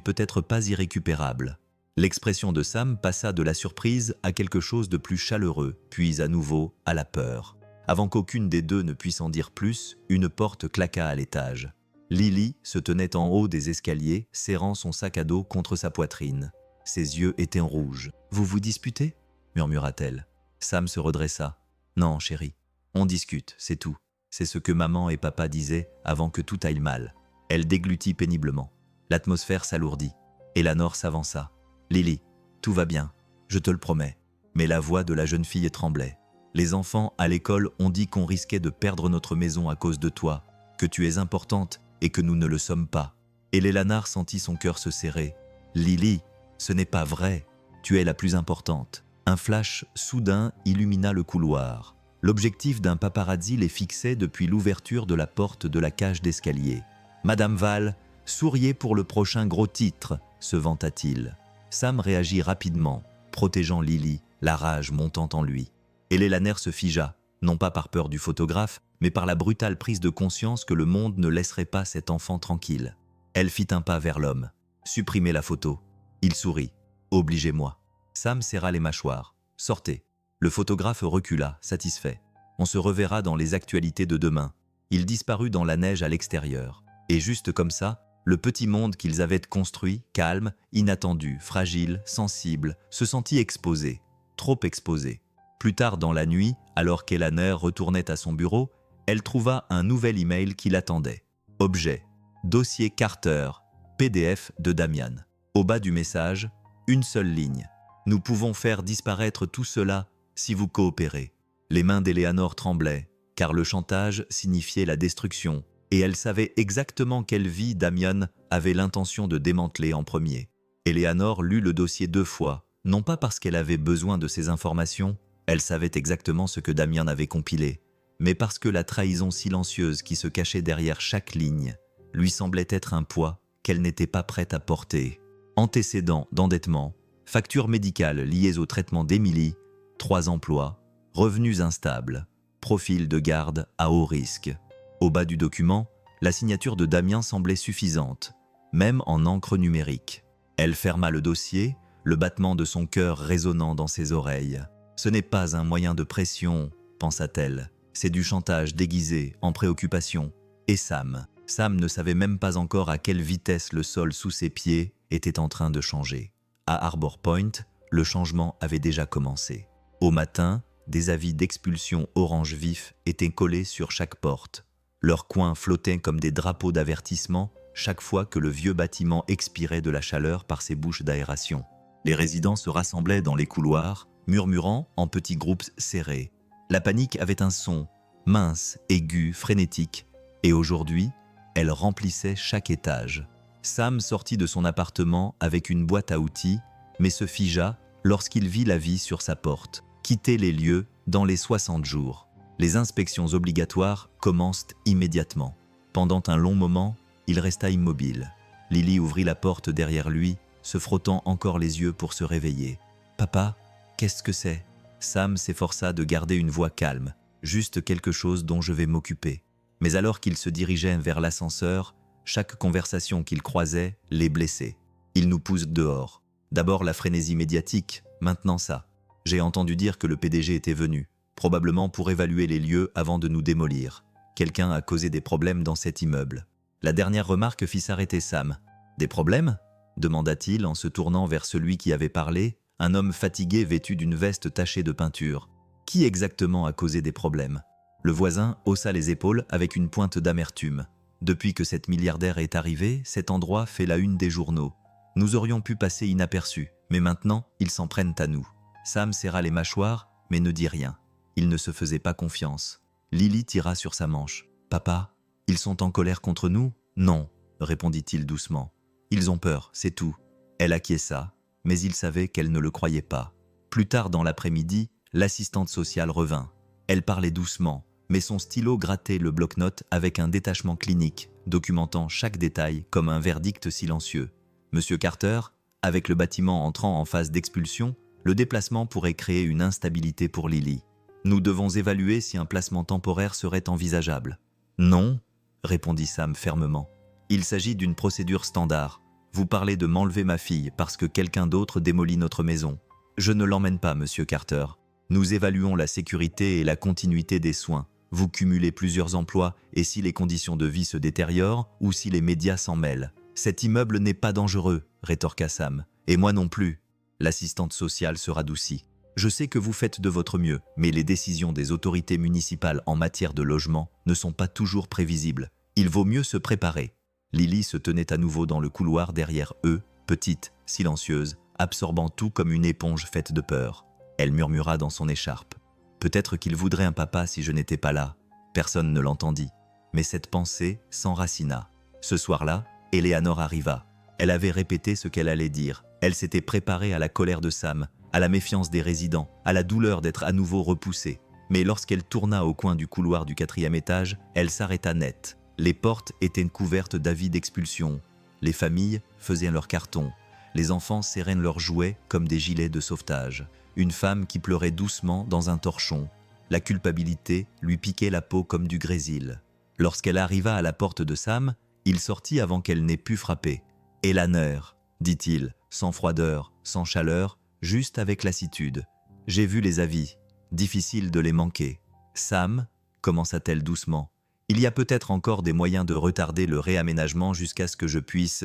peut-être pas irrécupérable. » L'expression de Sam passa de la surprise à quelque chose de plus chaleureux, puis à nouveau à la peur. Avant qu'aucune des deux ne puisse en dire plus, une porte claqua à l'étage. Lily se tenait en haut des escaliers, serrant son sac à dos contre sa poitrine. Ses yeux étaient rouges. « Vous vous disputez ?» murmura-t-elle. Sam se redressa. « Non, chérie. On discute, c'est tout. C'est ce que maman et papa disaient avant que tout aille mal. » Elle déglutit péniblement. L'atmosphère s'alourdit. Eleanor s'avança. « Lily, tout va bien. je te le promets. Mais la voix de la jeune fille tremblait. Les enfants à l'école ont dit qu'on risquait de perdre notre maison à cause de toi, que tu es importante et que nous ne le sommes pas. Et Lélanard sentit son cœur se serrer. Lily, ce n'est pas vrai, tu es la plus importante. Un flash soudain illumina le couloir. L'objectif d'un paparazzi les fixait depuis l'ouverture de la porte de la cage d'escalier. Madame Val, souriez pour le prochain gros titre, se vanta-t-il. Sam réagit rapidement, protégeant Lily, la rage montant en lui. Et Lélanard se figea, non pas par peur du photographe, mais par la brutale prise de conscience que le monde ne laisserait pas cet enfant tranquille. Elle fit un pas vers l'homme. « Supprimez la photo. » Il sourit. « Obligez-moi. » Sam serra les mâchoires. « Sortez. » Le photographe recula, satisfait. « On se reverra dans les actualités de demain. » Il disparut dans la neige à l'extérieur. Et juste comme ça, le petit monde qu'ils avaient construit, calme, inattendu, fragile, sensible, se sentit exposé. Trop exposé. Plus tard dans la nuit, alors qu'Eleanor retournait à son bureau, elle trouva un nouvel email qui l'attendait. Objet. Dossier Carter. PDF de Damian. Au bas du message, une seule ligne. Nous pouvons faire disparaître tout cela si vous coopérez. Les mains d'Eleanor tremblaient, car le chantage signifiait la destruction, et elle savait exactement quelle vie Damian avait l'intention de démanteler en premier. Eleanor lut le dossier 2 fois, non pas parce qu'elle avait besoin de ces informations, elle savait exactement ce que Damian avait compilé, mais parce que la trahison silencieuse qui se cachait derrière chaque ligne lui semblait être un poids qu'elle n'était pas prête à porter. Antécédents d'endettement, factures médicales liées au traitement d'Emily, 3 emplois, revenus instables, profil de garde à haut risque. Au bas du document, la signature de Damian semblait suffisante, même en encre numérique. Elle ferma le dossier, le battement de son cœur résonnant dans ses oreilles. Ce n'est pas un moyen de pression, pensa-t-elle. C'est du chantage déguisé en préoccupation. Et Sam ne savait même pas encore à quelle vitesse le sol sous ses pieds était en train de changer. À Harbor Point, le changement avait déjà commencé. Au matin, des avis d'expulsion orange vif étaient collés sur chaque porte. Leurs coins flottaient comme des drapeaux d'avertissement chaque fois que le vieux bâtiment expirait de la chaleur par ses bouches d'aération. Les résidents se rassemblaient dans les couloirs, murmurant en petits groupes serrés. La panique avait un son, mince, aigu, frénétique, et aujourd'hui, elle remplissait chaque étage. Sam sortit de son appartement avec une boîte à outils, mais se figea lorsqu'il vit l'avis sur sa porte. Quitter les lieux dans les 60 jours. Les inspections obligatoires commencent immédiatement. Pendant un long moment, il resta immobile. Lily ouvrit la porte derrière lui, se frottant encore les yeux pour se réveiller. « Papa, qu'est-ce que c'est ?» Sam s'efforça de garder une voix calme. « Juste quelque chose dont je vais m'occuper. » Mais alors qu'ils se dirigeaient vers l'ascenseur, chaque conversation qu'ils croisaient les blessait. « Il nous pousse dehors. D'abord la frénésie médiatique, maintenant ça. J'ai entendu dire que le PDG était venu, probablement pour évaluer les lieux avant de nous démolir. Quelqu'un a causé des problèmes dans cet immeuble. » La dernière remarque fit s'arrêter Sam. « Des problèmes ?» demanda-t-il en se tournant vers celui qui avait parlé, un homme fatigué vêtu d'une veste tachée de peinture. « Qui exactement a causé des problèmes ?» Le voisin haussa les épaules avec une pointe d'amertume. « Depuis que cette milliardaire est arrivée, cet endroit fait la une des journaux. Nous aurions pu passer inaperçus, mais maintenant, ils s'en prennent à nous. » Sam serra les mâchoires, mais ne dit rien. Il ne se faisait pas confiance. Lily tira sur sa manche. « Papa, ils sont en colère contre nous ?»« Non, » répondit-il doucement. « Ils ont peur, c'est tout. » Elle acquiesça, mais il savait qu'elle ne le croyait pas. Plus tard dans l'après-midi, l'assistante sociale revint. Elle parlait doucement, mais son stylo grattait le bloc-notes avec un détachement clinique, documentant chaque détail comme un verdict silencieux. « Monsieur Carter, avec le bâtiment entrant en phase d'expulsion, le déplacement pourrait créer une instabilité pour Lily. Nous devons évaluer si un placement temporaire serait envisageable. » « Non, » répondit Sam fermement. « Il s'agit d'une procédure standard. Vous parlez de m'enlever ma fille parce que quelqu'un d'autre démolit notre maison. Je ne l'emmène pas, monsieur Carter. Nous évaluons la sécurité et la continuité des soins. Vous cumulez plusieurs emplois et si les conditions de vie se détériorent ou si les médias s'en mêlent. Cet immeuble n'est pas dangereux, rétorqua Sam. Et moi non plus. » L'assistante sociale se radoucit. « Je sais que vous faites de votre mieux, mais les décisions des autorités municipales en matière de logement ne sont pas toujours prévisibles. Il vaut mieux se préparer. » Lily se tenait à nouveau dans le couloir derrière eux, petite, silencieuse, absorbant tout comme une éponge faite de peur. Elle murmura dans son écharpe. Peut-être qu'il voudrait un papa si je n'étais pas là. Personne ne l'entendit. Mais cette pensée s'enracina. Ce soir-là, Eleanor arriva. Elle avait répété ce qu'elle allait dire. Elle s'était préparée à la colère de Sam, à la méfiance des résidents, à la douleur d'être à nouveau repoussée. Mais lorsqu'elle tourna au coin du couloir du 4e étage, elle s'arrêta net. Les portes étaient couvertes d'avis d'expulsion. Les familles faisaient leur carton. Les enfants serraient leurs jouets comme des gilets de sauvetage. Une femme qui pleurait doucement dans un torchon. La culpabilité lui piquait la peau comme du grésil. Lorsqu'elle arriva à la porte de Sam, il sortit avant qu'elle n'ait pu frapper. « Eleanor », dit-il, sans froideur, sans chaleur, juste avec lassitude. « J'ai vu les avis. Difficile de les manquer. »« Sam », commença-t-elle doucement, « il y a peut-être encore des moyens de retarder le réaménagement jusqu'à ce que je puisse… »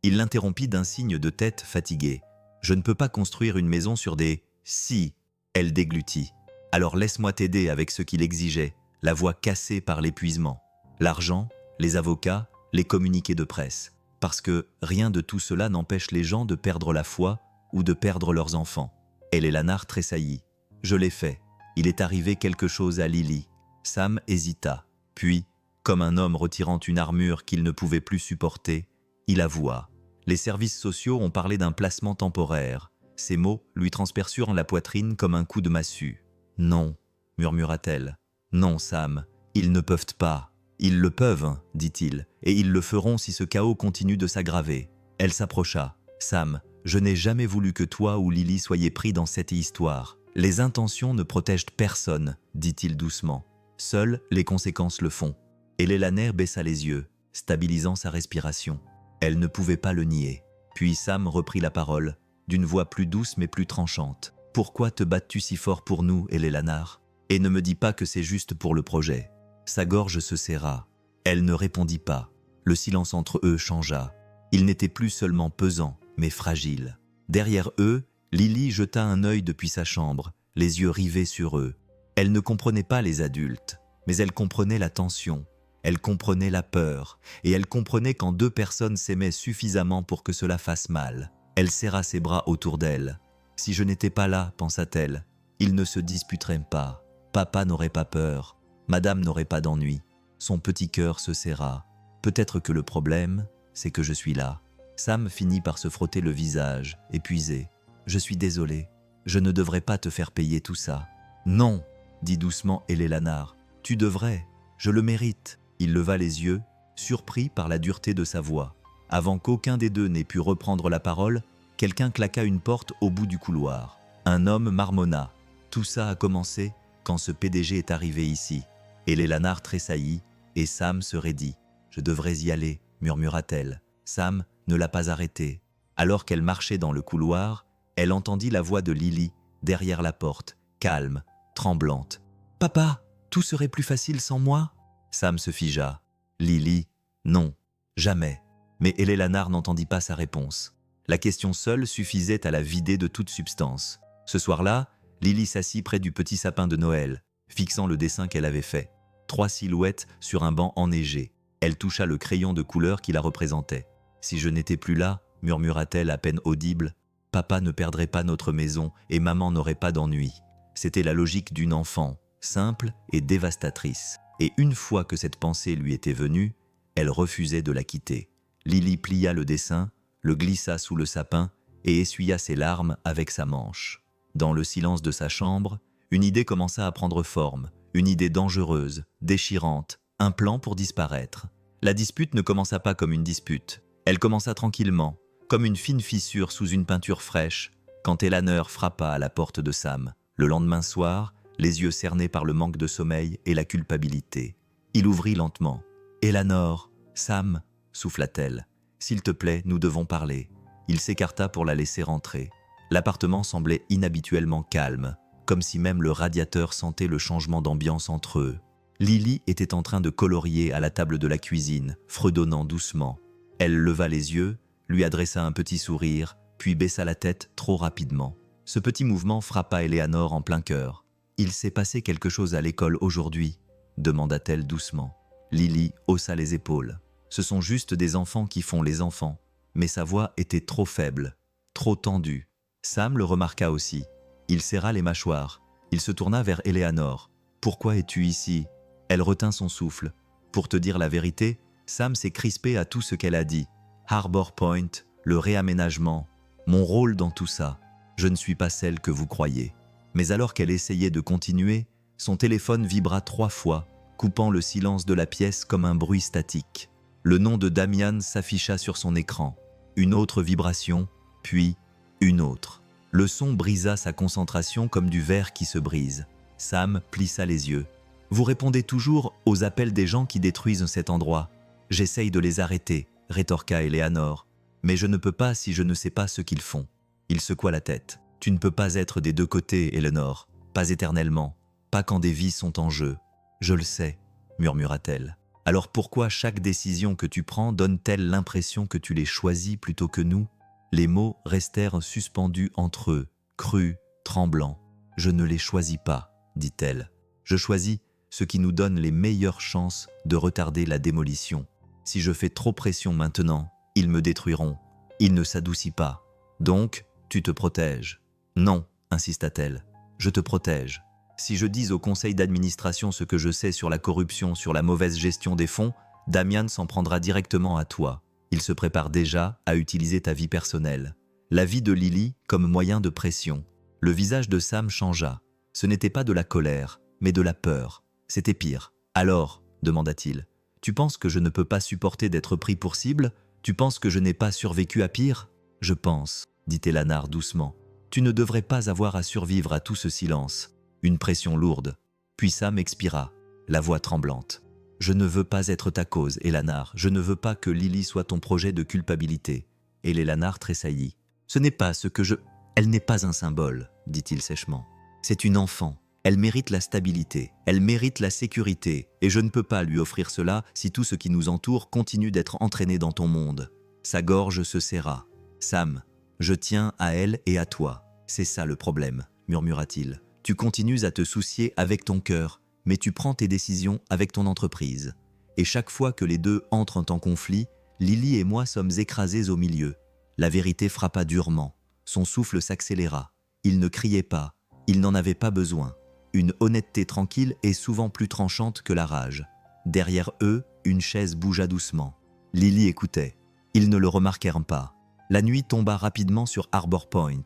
Il l'interrompit d'un signe de tête fatigué. « Je ne peux pas construire une maison sur des « si », elle déglutit. « Alors laisse-moi t'aider avec ce qu'il exigeait, la voix cassée par l'épuisement. L'argent, les avocats, les communiqués de presse. Parce que rien de tout cela n'empêche les gens de perdre la foi ou de perdre leurs enfants. » Eleanor tressaillit. « Je l'ai fait. Il est arrivé quelque chose à Lily. » Sam hésita. Puis, comme un homme retirant une armure qu'il ne pouvait plus supporter, il avoua. Les services sociaux ont parlé d'un placement temporaire. Ces mots lui transperçurent la poitrine comme un coup de massue. « Non, » murmura-t-elle. « Non, Sam, ils ne peuvent pas. »« Ils le peuvent, » dit-il, « et ils le feront si ce chaos continue de s'aggraver. » Elle s'approcha. « Sam, je n'ai jamais voulu que toi ou Lily soyez pris dans cette histoire. Les intentions ne protègent personne, » dit-il doucement. « Seules les conséquences le font. » Et Eleanor baissa les yeux, stabilisant sa respiration. Elle ne pouvait pas le nier. Puis Sam reprit la parole, d'une voix plus douce mais plus tranchante. « Pourquoi te bats-tu si fort pour nous, Eleanor ? Et ne me dis pas que c'est juste pour le projet. » Sa gorge se serra. Elle ne répondit pas. Le silence entre eux changea. Il n'était plus seulement pesant, mais fragile. Derrière eux, Lily jeta un œil depuis sa chambre, les yeux rivés sur eux. Elle ne comprenait pas les adultes, mais elle comprenait la tension. Elle comprenait la peur, et elle comprenait quand deux personnes s'aimaient suffisamment pour que cela fasse mal. Elle serra ses bras autour d'elle. « Si je n'étais pas là, pensa-t-elle, ils ne se disputeraient pas. Papa n'aurait pas peur. Madame n'aurait pas d'ennui. » Son petit cœur se serra. « Peut-être que le problème, c'est que je suis là. » Sam finit par se frotter le visage, épuisé. « Je suis désolé. Je ne devrais pas te faire payer tout ça. »« Non, » dit doucement Eleanor. « Tu devrais. Je le mérite. » Il leva les yeux, surpris par la dureté de sa voix. Avant qu'aucun des deux n'ait pu reprendre la parole, quelqu'un claqua une porte au bout du couloir. Un homme marmonna. « Tout ça a commencé quand ce PDG est arrivé ici. » Et Eleanor tressaillit, et Sam se raidit. « Je devrais y aller, » murmura-t-elle. Sam ne l'a pas arrêtée. Alors qu'elle marchait dans le couloir, elle entendit la voix de Lily, derrière la porte, calme, tremblante. « Papa, tout serait plus facile sans moi ?» Sam se figea. Lily, non, jamais. Mais Eleanor n'entendit pas sa réponse. La question seule suffisait à la vider de toute substance. Ce soir-là, Lily s'assit près du petit sapin de Noël, fixant le dessin qu'elle avait fait. 3 silhouettes sur un banc enneigé. Elle toucha le crayon de couleur qui la représentait. « Si je n'étais plus là, » murmura-t-elle à peine audible, « papa ne perdrait pas notre maison et maman n'aurait pas d'ennui. » C'était la logique d'une enfant, simple et dévastatrice. Et une fois que cette pensée lui était venue, elle refusait de la quitter. Lily plia le dessin, le glissa sous le sapin et essuya ses larmes avec sa manche. Dans le silence de sa chambre, une idée commença à prendre forme, une idée dangereuse, déchirante, un plan pour disparaître. La dispute ne commença pas comme une dispute. Elle commença tranquillement, comme une fine fissure sous une peinture fraîche, quand Eleanor frappa à la porte de Sam. Le lendemain soir, les yeux cernés par le manque de sommeil et la culpabilité. Il ouvrit lentement. « Eleanor, Sam, » souffla-t-elle. « S'il te plaît, nous devons parler. » Il s'écarta pour la laisser rentrer. L'appartement semblait inhabituellement calme, comme si même le radiateur sentait le changement d'ambiance entre eux. Lily était en train de colorier à la table de la cuisine, fredonnant doucement. Elle leva les yeux, lui adressa un petit sourire, puis baissa la tête trop rapidement. Ce petit mouvement frappa Eleanor en plein cœur. « Il s'est passé quelque chose à l'école aujourd'hui ?» demanda-t-elle doucement. Lily haussa les épaules. « Ce sont juste des enfants qui font les enfants. » Mais sa voix était trop faible, trop tendue. Sam le remarqua aussi. Il serra les mâchoires. Il se tourna vers Eleanor. « Pourquoi es-tu ici ?» Elle retint son souffle. Pour te dire la vérité, Sam s'est crispé à tout ce qu'elle a dit. Harbor Point, le réaménagement, mon rôle dans tout ça. Je ne suis pas celle que vous croyez. Mais alors qu'elle essayait de continuer, son téléphone vibra 3 fois, coupant le silence de la pièce comme un bruit statique. Le nom de Damian s'afficha sur son écran. Une autre vibration, puis une autre. Le son brisa sa concentration comme du verre qui se brise. Sam plissa les yeux. « Vous répondez toujours aux appels des gens qui détruisent cet endroit. J'essaye de les arrêter, rétorqua Eleanor. Mais je ne peux pas si je ne sais pas ce qu'ils font. » Il secoua la tête. « Tu ne peux pas être des deux côtés, Eleanor. Pas éternellement. Pas quand des vies sont en jeu. »« Je le sais, » murmura-t-elle. « Alors pourquoi chaque décision que tu prends donne-t-elle l'impression que tu les choisis plutôt que nous ?» Les mots restèrent suspendus entre eux, crus, tremblants. « Je ne les choisis pas, » dit-elle. « Je choisis ce qui nous donne les meilleures chances de retarder la démolition. Si je fais trop pression maintenant, ils me détruiront. Il ne s'adoucit pas. Donc, tu te protèges. »« Non, » insista-t-elle. « Je te protège. Si je dis au conseil d'administration ce que je sais sur la corruption, sur la mauvaise gestion des fonds, Damian s'en prendra directement à toi. Il se prépare déjà à utiliser ta vie personnelle. La vie de Lily comme moyen de pression. » Le visage de Sam changea. Ce n'était pas de la colère, mais de la peur. C'était pire. « Alors, » demanda-t-il, « tu penses que je ne peux pas supporter d'être pris pour cible ? Tu penses que je n'ai pas survécu à pire ? » « Je pense, » dit Eleanor doucement. « Tu ne devrais pas avoir à survivre à tout ce silence. » Une pression lourde. Puis Sam expira, la voix tremblante. « Je ne veux pas être ta cause, Eleanor. Je ne veux pas que Lily soit ton projet de culpabilité. » Et Eleanor tressaillit. « Ce n'est pas ce que je... » « Elle n'est pas un symbole, » dit-il sèchement. « C'est une enfant. Elle mérite la stabilité, elle mérite la sécurité, et je ne peux pas lui offrir cela si tout ce qui nous entoure continue d'être entraîné dans ton monde. » Sa gorge se serra. « Sam, je tiens à elle et à toi. C'est ça le problème, » murmura-t-il. « Tu continues à te soucier avec ton cœur, mais tu prends tes décisions avec ton entreprise. Et chaque fois que les deux entrent en conflit, Lily et moi sommes écrasés au milieu. » La vérité frappa durement. Son souffle s'accéléra. Il ne criait pas. Il n'en avait pas besoin. Une honnêteté tranquille est souvent plus tranchante que la rage. Derrière eux, une chaise bougea doucement. Lily écoutait. Ils ne le remarquèrent pas. La nuit tomba rapidement sur Harbor Point.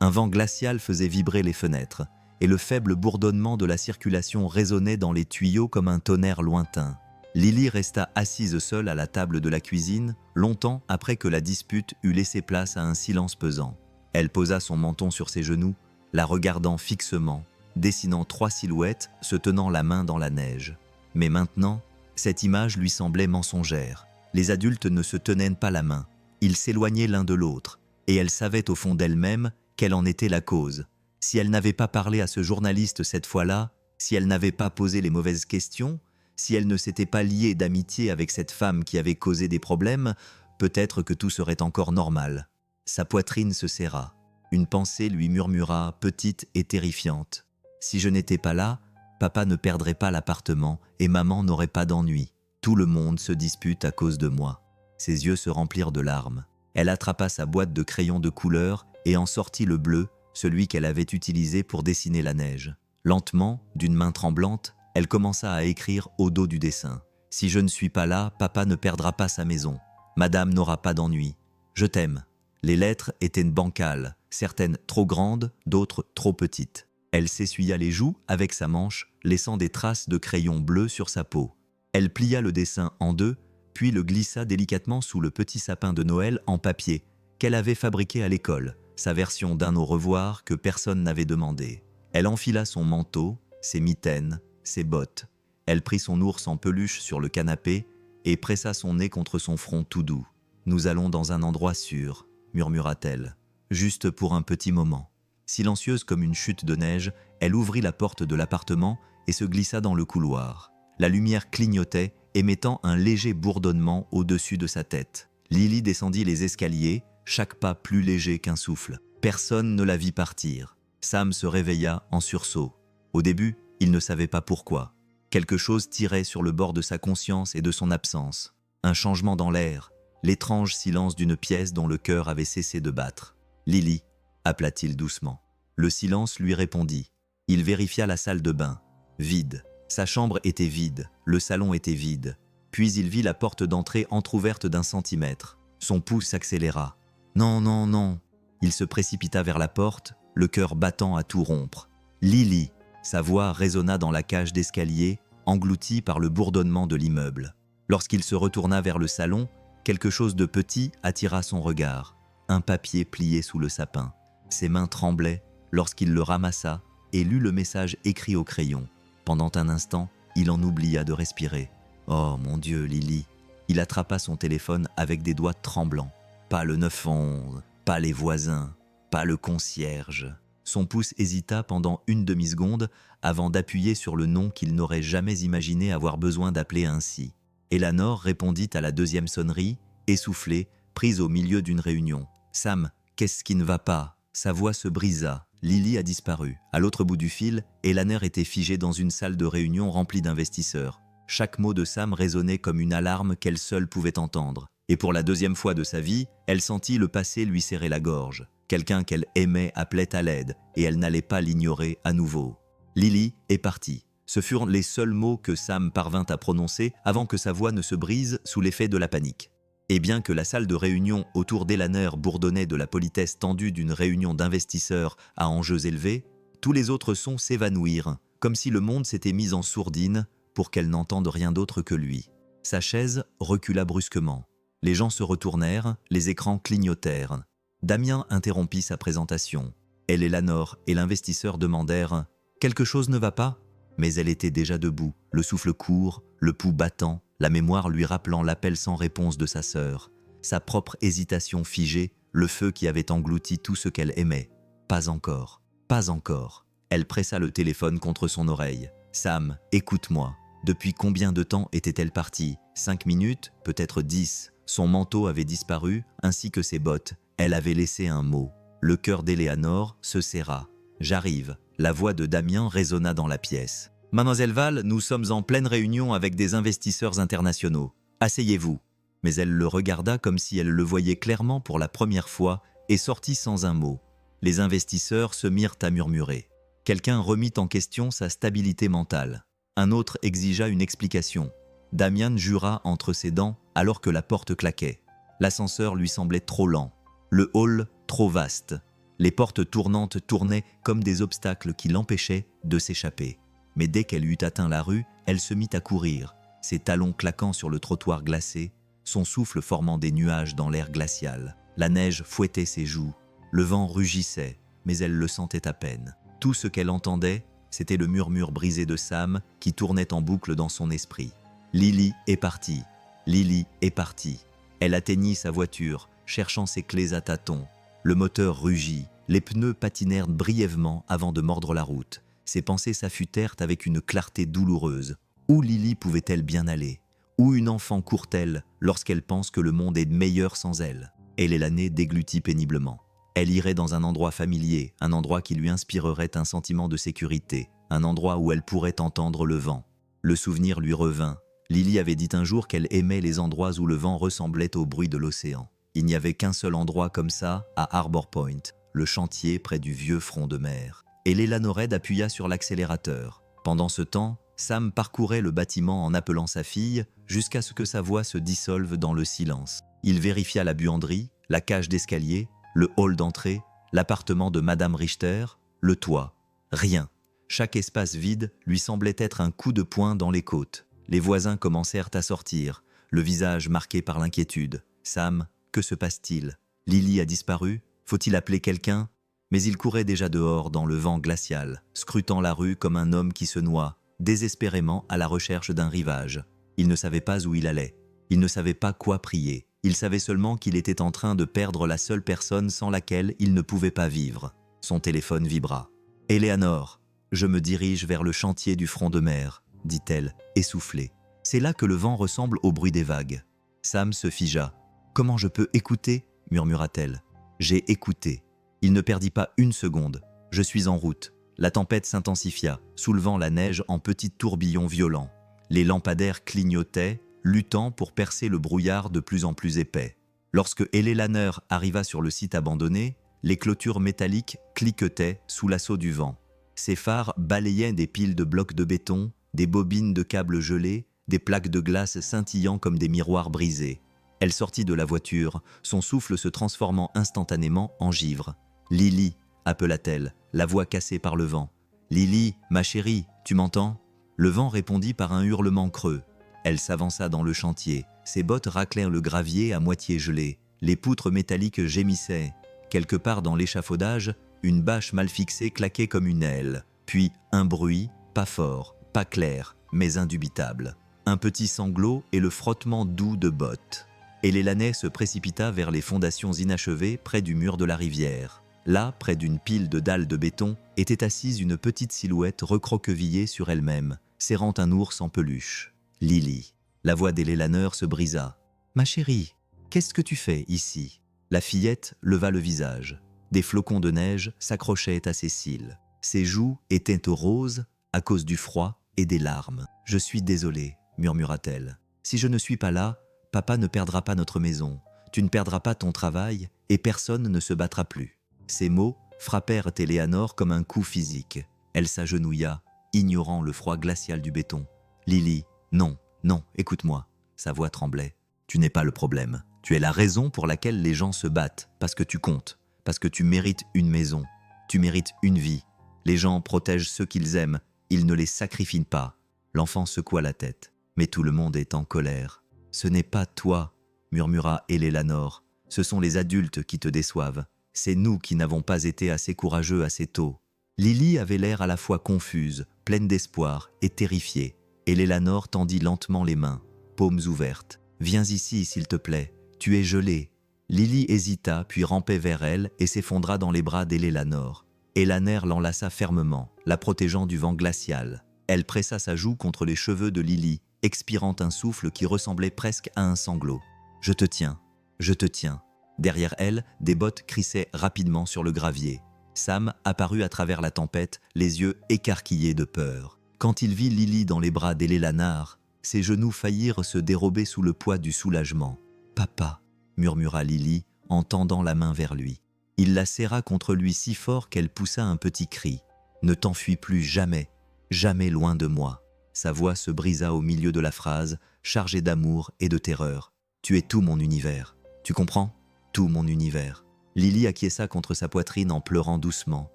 Un vent glacial faisait vibrer les fenêtres, et le faible bourdonnement de la circulation résonnait dans les tuyaux comme un tonnerre lointain. Lily resta assise seule à la table de la cuisine, longtemps après que la dispute eut laissé place à un silence pesant. Elle posa son menton sur ses genoux, la regardant fixement, dessinant 3 silhouettes se tenant la main dans la neige. Mais maintenant, cette image lui semblait mensongère. Les adultes ne se tenaient pas la main. Ils s'éloignaient l'un de l'autre, et elle savait au fond d'elle-même quelle en était la cause. Si elle n'avait pas parlé à ce journaliste cette fois-là, si elle n'avait pas posé les mauvaises questions, si elle ne s'était pas liée d'amitié avec cette femme qui avait causé des problèmes, peut-être que tout serait encore normal. Sa poitrine se serra. Une pensée lui murmura, petite et terrifiante. « Si je n'étais pas là, papa ne perdrait pas l'appartement et maman n'aurait pas d'ennui. Tout le monde se dispute à cause de moi. » Ses yeux se remplirent de larmes. Elle attrapa sa boîte de crayons de couleur et en sortit le bleu, celui qu'elle avait utilisé pour dessiner la neige. Lentement, d'une main tremblante, elle commença à écrire au dos du dessin. « Si je ne suis pas là, papa ne perdra pas sa maison. Madame n'aura pas d'ennui. Je t'aime. » Les lettres étaient bancales, certaines trop grandes, d'autres trop petites. Elle s'essuya les joues avec sa manche, laissant des traces de crayon bleu sur sa peau. Elle plia le dessin en deux, puis le glissa délicatement sous le petit sapin de Noël en papier qu'elle avait fabriqué à l'école, sa version d'un au revoir que personne n'avait demandé. Elle enfila son manteau, ses mitaines, ses bottes. Elle prit son ours en peluche sur le canapé et pressa son nez contre son front tout doux. « Nous allons dans un endroit sûr, » murmura-t-elle, « juste pour un petit moment. » Silencieuse comme une chute de neige, elle ouvrit la porte de l'appartement et se glissa dans le couloir. La lumière clignotait, émettant un léger bourdonnement au-dessus de sa tête. Lily descendit les escaliers, chaque pas plus léger qu'un souffle. Personne ne la vit partir. Sam se réveilla en sursaut. Au début, il ne savait pas pourquoi. Quelque chose tirait sur le bord de sa conscience et de son absence. Un changement dans l'air, l'étrange silence d'une pièce dont le cœur avait cessé de battre. « Lily » appela-t-il doucement. Le silence lui répondit. Il vérifia la salle de bain. Vide. Sa chambre était vide, le salon était vide. Puis il vit la porte d'entrée entr'ouverte d'1 centimètre. Son pouls s'accéléra. Non, non, non. Il se précipita vers la porte, le cœur battant à tout rompre. Lily. Sa voix résonna dans la cage d'escalier, engloutie par le bourdonnement de l'immeuble. Lorsqu'il se retourna vers le salon, quelque chose de petit attira son regard. Un papier plié sous le sapin. Ses mains tremblaient lorsqu'il le ramassa et lut le message écrit au crayon. Pendant un instant, il en oublia de respirer. Oh mon Dieu, Lily. Il attrapa son téléphone avec des doigts tremblants. Pas le 911, pas les voisins, pas le concierge. Son pouce hésita pendant une demi-seconde avant d'appuyer sur le nom qu'il n'aurait jamais imaginé avoir besoin d'appeler ainsi. Eleanor répondit à la deuxième sonnerie, essoufflée, prise au milieu d'une réunion. « Sam, qu'est-ce qui ne va pas ?» Sa voix se brisa. Lily a disparu. À l'autre bout du fil, Eleanor était figée dans une salle de réunion remplie d'investisseurs. Chaque mot de Sam résonnait comme une alarme qu'elle seule pouvait entendre. Et pour la deuxième fois de sa vie, elle sentit le passé lui serrer la gorge. Quelqu'un qu'elle aimait appelait à l'aide, et elle n'allait pas l'ignorer à nouveau. Lily est partie. Ce furent les seuls mots que Sam parvint à prononcer avant que sa voix ne se brise sous l'effet de la panique. Et bien que la salle de réunion autour d'Eleanor bourdonnait de la politesse tendue d'une réunion d'investisseurs à enjeux élevés, tous les autres sons s'évanouirent, comme si le monde s'était mis en sourdine pour qu'elle n'entende rien d'autre que lui. Sa chaise recula brusquement. Les gens se retournèrent, les écrans clignotèrent. Damien interrompit sa présentation. Elle, Eleanor et l'investisseur demandèrent « Quelque chose ne va pas ?» Mais elle était déjà debout, le souffle court, le pouls battant, la mémoire lui rappelant l'appel sans réponse de sa sœur. Sa propre hésitation figée, le feu qui avait englouti tout ce qu'elle aimait. Pas encore, pas encore. Elle pressa le téléphone contre son oreille. « Sam, écoute-moi. Depuis combien de temps était-elle partie ? 5 minutes, peut-être 10. Son manteau avait disparu, ainsi que ses bottes. Elle avait laissé un mot. Le cœur d'Eleanor se serra. « J'arrive ». La voix de Damien résonna dans la pièce. « Mademoiselle Val, nous sommes en pleine réunion avec des investisseurs internationaux. Asseyez-vous. » Mais elle le regarda comme si elle le voyait clairement pour la première fois et sortit sans un mot. Les investisseurs se mirent à murmurer. Quelqu'un remit en question sa stabilité mentale. Un autre exigea une explication. Damien jura entre ses dents alors que la porte claquait. L'ascenseur lui semblait trop lent. Le hall trop vaste. Les portes tournantes tournaient comme des obstacles qui l'empêchaient de s'échapper. Mais dès qu'elle eut atteint la rue, elle se mit à courir, ses talons claquant sur le trottoir glacé, son souffle formant des nuages dans l'air glacial. La neige fouettait ses joues, le vent rugissait, mais elle le sentait à peine. Tout ce qu'elle entendait, c'était le murmure brisé de Sam qui tournait en boucle dans son esprit. Lily est partie. Lily est partie. Elle atteignit sa voiture, cherchant ses clés à tâtons. Le moteur rugit, les pneus patinèrent brièvement avant de mordre la route. Ses pensées s'affûtèrent avec une clarté douloureuse. Où Lily pouvait-elle bien aller ? Où une enfant court-elle lorsqu'elle pense que le monde est meilleur sans elle ? Elle est l'année déglutit péniblement. Elle irait dans un endroit familier, un endroit qui lui inspirerait un sentiment de sécurité, un endroit où elle pourrait entendre le vent. Le souvenir lui revint. Lily avait dit un jour qu'elle aimait les endroits où le vent ressemblait au bruit de l'océan. Il n'y avait qu'un seul endroit comme ça, à Harbor Point, le chantier près du vieux front de mer. Et l'Elanored appuya sur l'accélérateur. Pendant ce temps, Sam parcourait le bâtiment en appelant sa fille, jusqu'à ce que sa voix se dissolve dans le silence. Il vérifia la buanderie, la cage d'escalier, le hall d'entrée, l'appartement de Madame Richter, le toit. Rien. Chaque espace vide lui semblait être un coup de poing dans les côtes. Les voisins commencèrent à sortir, le visage marqué par l'inquiétude. Sam, que se passe-t-il ? Lily a disparu ? Faut-il appeler quelqu'un ? Mais il courait déjà dehors dans le vent glacial, scrutant la rue comme un homme qui se noie, désespérément à la recherche d'un rivage. Il ne savait pas où il allait. Il ne savait pas quoi prier. Il savait seulement qu'il était en train de perdre la seule personne sans laquelle il ne pouvait pas vivre. Son téléphone vibra. « Eleanor, je me dirige vers le chantier du front de mer », dit-elle, essoufflée. « C'est là que le vent ressemble au bruit des vagues. » Sam se figea. « Comment je peux écouter ?» murmura-t-elle. « J'ai écouté. » Il ne perdit pas une seconde. « Je suis en route. » La tempête s'intensifia, soulevant la neige en petits tourbillons violents. Les lampadaires clignotaient, luttant pour percer le brouillard de plus en plus épais. Lorsque Eleanor arriva sur le site abandonné, Les clôtures métalliques cliquetaient sous l'assaut du vent. Ses phares balayaient des piles de blocs de béton, des bobines de câbles gelés, des plaques de glace scintillant comme des miroirs brisés. Elle sortit de la voiture, son souffle se transformant instantanément en givre. « Lily !» appela-t-elle, la voix cassée par le vent. « Lily, ma chérie, tu m'entends ?» Le vent répondit par un hurlement creux. Elle s'avança dans le chantier. Ses bottes raclèrent le gravier à moitié gelé. Les poutres métalliques gémissaient. Quelque part dans l'échafaudage, une bâche mal fixée claquait comme une aile. Puis un bruit, pas fort, pas clair, mais indubitable. Un petit sanglot et le frottement doux de bottes. Et l'élanais se précipita vers les fondations inachevées près du mur de la rivière. Là, près d'une pile de dalles de béton, était assise une petite silhouette recroquevillée sur elle-même, serrant un ours en peluche. Lily. La voix des l'élaneurs se brisa. « Ma chérie, qu'est-ce que tu fais ici ?» La fillette leva le visage. Des flocons de neige s'accrochaient à ses cils. Ses joues étaient au rose à cause du froid et des larmes. « Je suis désolée, » murmura-t-elle. « Si je ne suis pas là, papa ne perdra pas notre maison. Tu ne perdras pas ton travail et personne ne se battra plus. » Ces mots frappèrent Éléanore comme un coup physique. Elle s'agenouilla, ignorant le froid glacial du béton. « Lily, non, non, écoute-moi. » Sa voix tremblait. « Tu n'es pas le problème. Tu es la raison pour laquelle les gens se battent, parce que tu comptes, parce que tu mérites une maison, tu mérites une vie. Les gens protègent ceux qu'ils aiment, ils ne les sacrifient pas. » L'enfant secoua la tête. « Mais tout le monde est en colère. »« Ce n'est pas toi, » murmura Éléanore. « Ce sont les adultes qui te déçoivent. C'est nous qui n'avons pas été assez courageux assez tôt. » Lily avait l'air à la fois confuse, pleine d'espoir et terrifiée. Éléanore tendit lentement les mains, paumes ouvertes. « Viens ici, s'il te plaît. Tu es gelée. » Lily hésita, puis rampait vers elle et s'effondra dans les bras d'Éléanore. Éléanore l'enlaça fermement, la protégeant du vent glacial. Elle pressa sa joue contre les cheveux de Lily, expirant un souffle qui ressemblait presque à un sanglot. « Je te tiens, je te tiens. » Derrière elle, des bottes crissaient rapidement sur le gravier. Sam apparut à travers la tempête, les yeux écarquillés de peur. Quand il vit Lily dans les bras d'Éléanore, ses genoux faillirent se dérober sous le poids du soulagement. « Papa !» murmura Lily en tendant la main vers lui. Il la serra contre lui si fort qu'elle poussa un petit cri. « Ne t'enfuis plus jamais, jamais loin de moi. » Sa voix se brisa au milieu de la phrase, chargée d'amour et de terreur. « Tu es tout mon univers. Tu comprends ? Tout mon univers. » Lily acquiesça contre sa poitrine en pleurant doucement.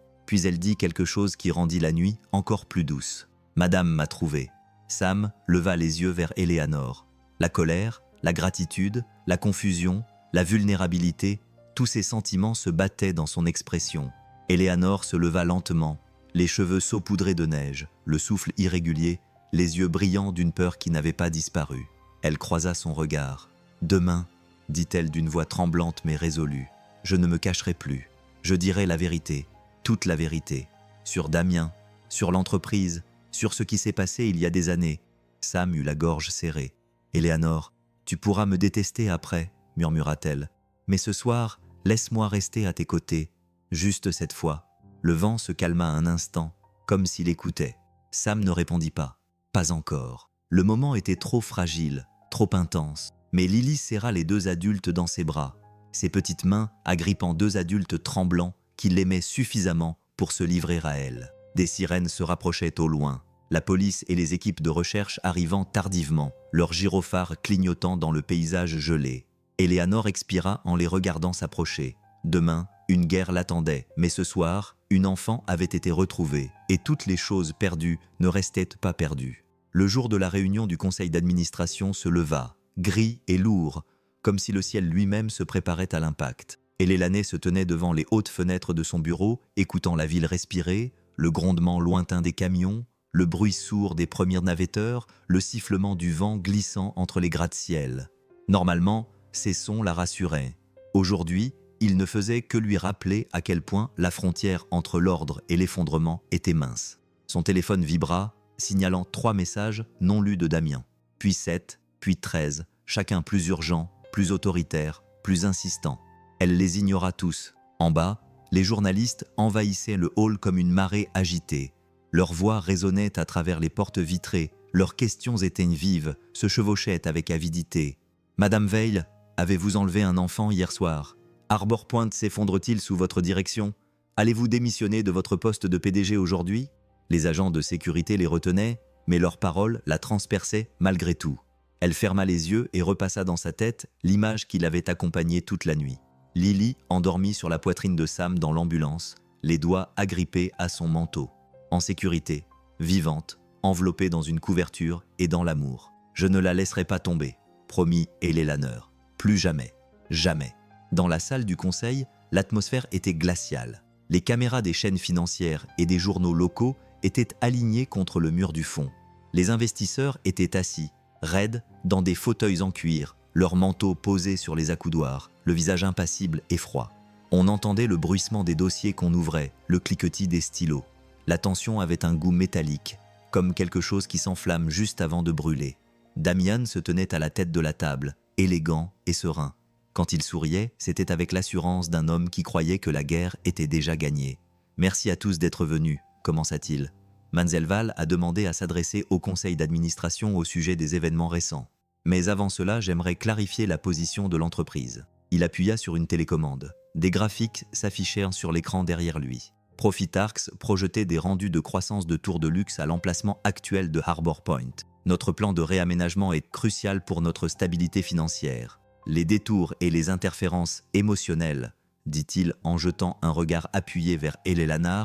Puis elle dit quelque chose qui rendit la nuit encore plus douce. « Madame m'a trouvé. » Sam leva les yeux vers Éléanore. La colère, la gratitude, la confusion, la vulnérabilité, tous ces sentiments se battaient dans son expression. Éléanore se leva lentement, les cheveux saupoudrés de neige, le souffle irrégulier, les yeux brillants d'une peur qui n'avait pas disparu. Elle croisa son regard. « Demain, » dit-elle d'une voix tremblante mais résolue, « je ne me cacherai plus. Je dirai la vérité, toute la vérité, sur Damien, sur l'entreprise, sur ce qui s'est passé il y a des années. » Sam eut la gorge serrée. « Éléanore, tu pourras me détester après, » murmura-t-elle. « Mais ce soir, laisse-moi rester à tes côtés. Juste cette fois. » Le vent se calma un instant, comme s'il écoutait. Sam ne répondit pas. Pas encore. Le moment était trop fragile, trop intense. Mais Lily serra les deux adultes dans ses bras, ses petites mains agrippant deux adultes tremblants qui l'aimaient suffisamment pour se livrer à elle. Des sirènes se rapprochaient au loin, la police et les équipes de recherche arrivant tardivement, leurs gyrophares clignotant dans le paysage gelé. Éléanore expira en les regardant s'approcher. Demain, une guerre l'attendait, mais ce soir, une enfant avait été retrouvée, et toutes les choses perdues ne restaient pas perdues. Le jour de la réunion du conseil d'administration se leva, gris et lourd, comme si le ciel lui-même se préparait à l'impact. Et l'élanais se tenait devant les hautes fenêtres de son bureau, écoutant la ville respirer, le grondement lointain des camions, le bruit sourd des premiers navetteurs, le sifflement du vent glissant entre les gratte-ciel. Normalement, ces sons la rassuraient. Aujourd'hui, il ne faisait que lui rappeler à quel point la frontière entre l'ordre et l'effondrement était mince. Son téléphone vibra, signalant 3 messages non lus de Damien, puis 7, puis 13, chacun plus urgent, plus autoritaire, plus insistant. Elle les ignora tous. En bas, les journalistes envahissaient le hall comme une marée agitée. Leurs voix résonnaient à travers les portes vitrées, leurs questions étaient vives, se chevauchaient avec avidité. « Madame Veil, avez-vous enlevé un enfant hier soir ?» Harbor Point s'effondre-t-il sous votre direction? Allez-vous démissionner de votre poste de PDG aujourd'hui? Les agents de sécurité les retenaient, mais leurs paroles la transperçaient malgré tout. Elle ferma les yeux et repassa dans sa tête l'image qui l'avait accompagnée toute la nuit. Lily, endormie sur la poitrine de Sam dans l'ambulance, les doigts agrippés à son manteau. En sécurité, vivante, enveloppée dans une couverture et dans l'amour. Je ne la laisserai pas tomber, promis Elé Lanner. Plus jamais, jamais. Dans la salle du conseil, l'atmosphère était glaciale. Les caméras des chaînes financières et des journaux locaux étaient alignées contre le mur du fond. Les investisseurs étaient assis, raides, dans des fauteuils en cuir, leurs manteaux posés sur les accoudoirs, le visage impassible et froid. On entendait le bruissement des dossiers qu'on ouvrait, le cliquetis des stylos. La tension avait un goût métallique, comme quelque chose qui s'enflamme juste avant de brûler. Damian se tenait à la tête de la table, élégant et serein. Quand il souriait, c'était avec l'assurance d'un homme qui croyait que la guerre était déjà gagnée. « Merci à tous d'être venus », commença-t-il. Manzelval a demandé à s'adresser au conseil d'administration au sujet des événements récents. Mais avant cela, j'aimerais clarifier la position de l'entreprise. Il appuya sur une télécommande. Des graphiques s'affichèrent sur l'écran derrière lui. Profitarx projetait des rendus de croissance de tours de luxe à l'emplacement actuel de Harbor Point. Notre plan de réaménagement est crucial pour notre stabilité financière. Les détours et les interférences émotionnelles, dit-il en jetant un regard appuyé vers Elé Lanner,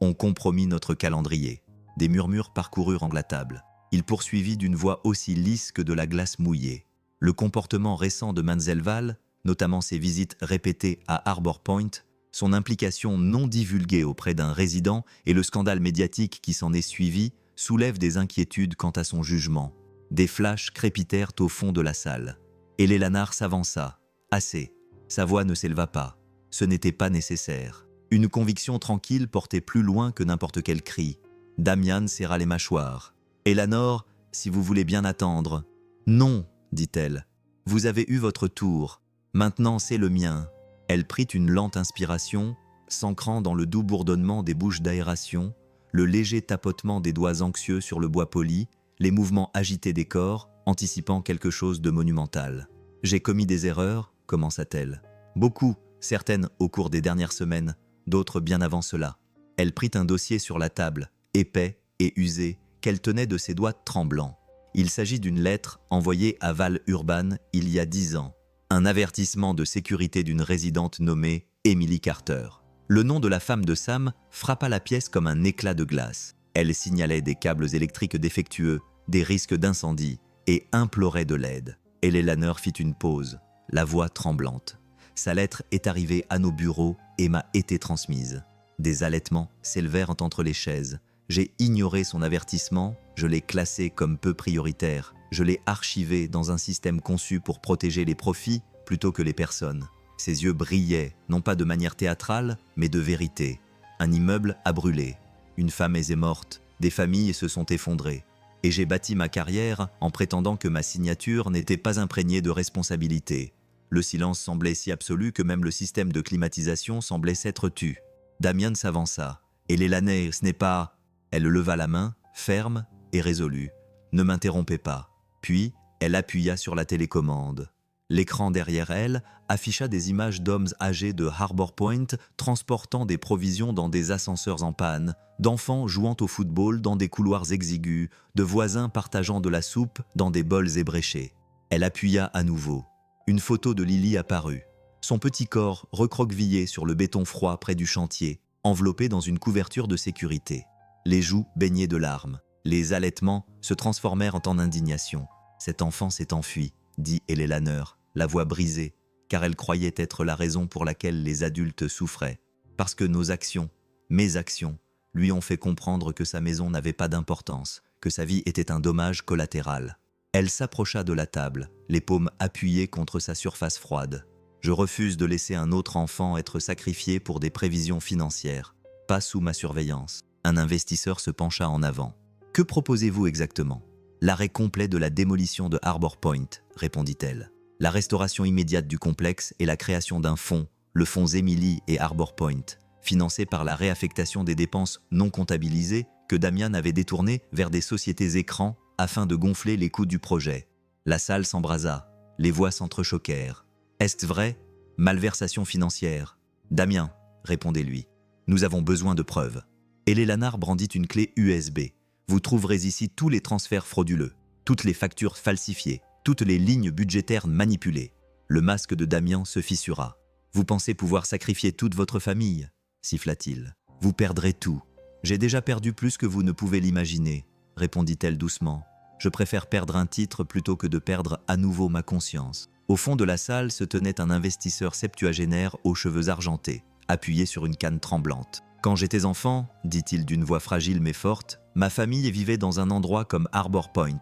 ont compromis notre calendrier. Des murmures parcoururent la table. Il poursuivit d'une voix aussi lisse que de la glace mouillée. Le comportement récent de Manzelval, notamment ses visites répétées à Harbor Point, son implication non divulguée auprès d'un résident et le scandale médiatique qui s'en est suivi, soulèvent des inquiétudes quant à son jugement. Des flashs crépitèrent au fond de la salle. Elé Lanner s'avança. Assez. Sa voix ne s'éleva pas. Ce n'était pas nécessaire. Une conviction tranquille portait plus loin que n'importe quel cri. Damian serra les mâchoires. « Eleanor, si vous voulez bien attendre. »« Non, dit-elle. Vous avez eu votre tour. Maintenant c'est le mien. » Elle prit une lente inspiration, s'ancrant dans le doux bourdonnement des bouches d'aération, le léger tapotement des doigts anxieux sur le bois poli, les mouvements agités des corps, anticipant quelque chose de monumental. « J'ai commis des erreurs, commença-t-elle. Beaucoup, certaines au cours des dernières semaines, d'autres bien avant cela. » Elle prit un dossier sur la table, épais et usé, qu'elle tenait de ses doigts tremblants. Il s'agit d'une lettre envoyée à Val Urban il y a 10 ans. Un avertissement de sécurité d'une résidente nommée Emily Carter. Le nom de la femme de Sam frappa la pièce comme un éclat de glace. Elle signalait des câbles électriques défectueux, des risques d'incendie, et implorait de l'aide. Elé Lanner fit une pause, la voix tremblante. Sa lettre est arrivée à nos bureaux et m'a été transmise. Des halètements s'élevèrent entre les chaises. J'ai ignoré son avertissement, je l'ai classé comme peu prioritaire. Je l'ai archivé dans un système conçu pour protéger les profits plutôt que les personnes. Ses yeux brillaient, non pas de manière théâtrale, mais de vérité. Un immeuble a brûlé. Une femme est morte. Des familles se sont effondrées. Et j'ai bâti ma carrière en prétendant que ma signature n'était pas imprégnée de responsabilité. Le silence semblait si absolu que même le système de climatisation semblait s'être tu. Damian s'avança. « Elé Lanner, ce n'est pas… » Elle leva la main, ferme et résolue. « Ne m'interrompez pas. » Puis, elle appuya sur la télécommande. L'écran derrière elle afficha des images d'hommes âgés de Harbor Point transportant des provisions dans des ascenseurs en panne, d'enfants jouant au football dans des couloirs exigus, de voisins partageant de la soupe dans des bols ébréchés. Elle appuya à nouveau. Une photo de Lily apparut. Son petit corps recroquevillé sur le béton froid près du chantier, enveloppé dans une couverture de sécurité. Les joues baignées de larmes. Les halètements se transformèrent en indignation. « Cet enfant s'est enfui », dit Elé Lanner, la voix brisée, car elle croyait être la raison pour laquelle les adultes souffraient. Parce que nos actions, mes actions, lui ont fait comprendre que sa maison n'avait pas d'importance, que sa vie était un dommage collatéral. Elle s'approcha de la table, les paumes appuyées contre sa surface froide. « Je refuse de laisser un autre enfant être sacrifié pour des prévisions financières. Pas sous ma surveillance. » Un investisseur se pencha en avant. « Que proposez-vous exactement ?»« L'arrêt complet de la démolition de Harbor Point, » répondit-elle. « La restauration immédiate du complexe et la création d'un fonds, le fonds Emily et Harbor Point, financé par la réaffectation des dépenses non comptabilisées que Damian avait détournées vers des sociétés écrans afin de gonfler les coûts du projet. » La salle s'embrasa, les voix s'entrechoquèrent. « Est-ce vrai » Malversation financière. Damien, répondez-lui. Nous avons besoin de preuves. Hélé Lanard brandit une clé USB. Vous trouverez ici tous les transferts frauduleux, toutes les factures falsifiées, toutes les lignes budgétaires manipulées. Le masque de Damien se fissura. Vous pensez pouvoir sacrifier toute votre famille, siffla-t-il. Vous perdrez tout. J'ai déjà perdu plus que vous ne pouvez l'imaginer, répondit-elle doucement. Je préfère perdre un titre plutôt que de perdre à nouveau ma conscience. Au fond de la salle se tenait un investisseur septuagénaire aux cheveux argentés, appuyé sur une canne tremblante. Quand j'étais enfant, dit-il d'une voix fragile mais forte, ma famille vivait dans un endroit comme Harbor Point.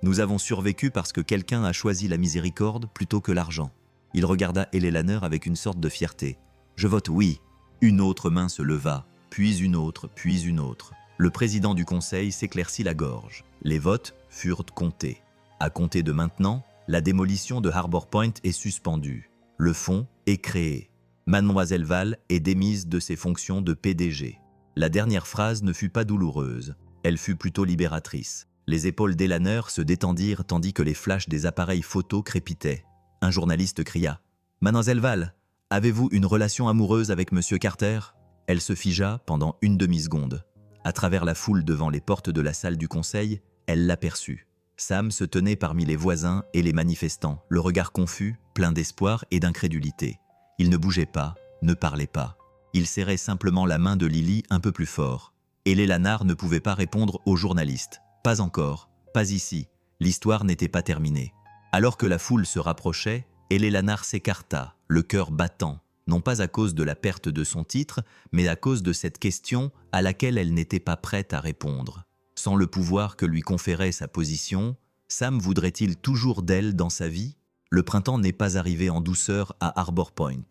Nous avons survécu parce que quelqu'un a choisi la miséricorde plutôt que l'argent. Il regarda Hélé Lanard avec une sorte de fierté. Je vote oui. Une autre main se leva, puis une autre, puis une autre. Le président du conseil s'éclaircit la gorge. Les votes furent comptés. À compter de maintenant, la démolition de Harbor Point est suspendue. Le fonds est créé. Mademoiselle Val est démise de ses fonctions de PDG. La dernière phrase ne fut pas douloureuse. Elle fut plutôt libératrice. Les épaules d'Elaneur se détendirent tandis que les flashs des appareils photo crépitaient. Un journaliste cria « Mademoiselle Val, avez-vous une relation amoureuse avec Monsieur Carter ?» Elle se figea pendant une demi-seconde. À travers la foule devant les portes de la salle du conseil, elle l'aperçut. Sam se tenait parmi les voisins et les manifestants, le regard confus, plein d'espoir et d'incrédulité. Il ne bougeait pas, ne parlait pas. Il serrait simplement la main de Lily un peu plus fort. Hélé Lanard ne pouvait pas répondre aux journalistes. Pas encore, pas ici. L'histoire n'était pas terminée. Alors que la foule se rapprochait, Hélé Lanard s'écarta, le cœur battant, non pas à cause de la perte de son titre, mais à cause de cette question à laquelle elle n'était pas prête à répondre. Sans le pouvoir que lui conférait sa position, Sam voudrait-il toujours d'elle dans sa vie ? Le printemps n'est pas arrivé en douceur à Harbor Point.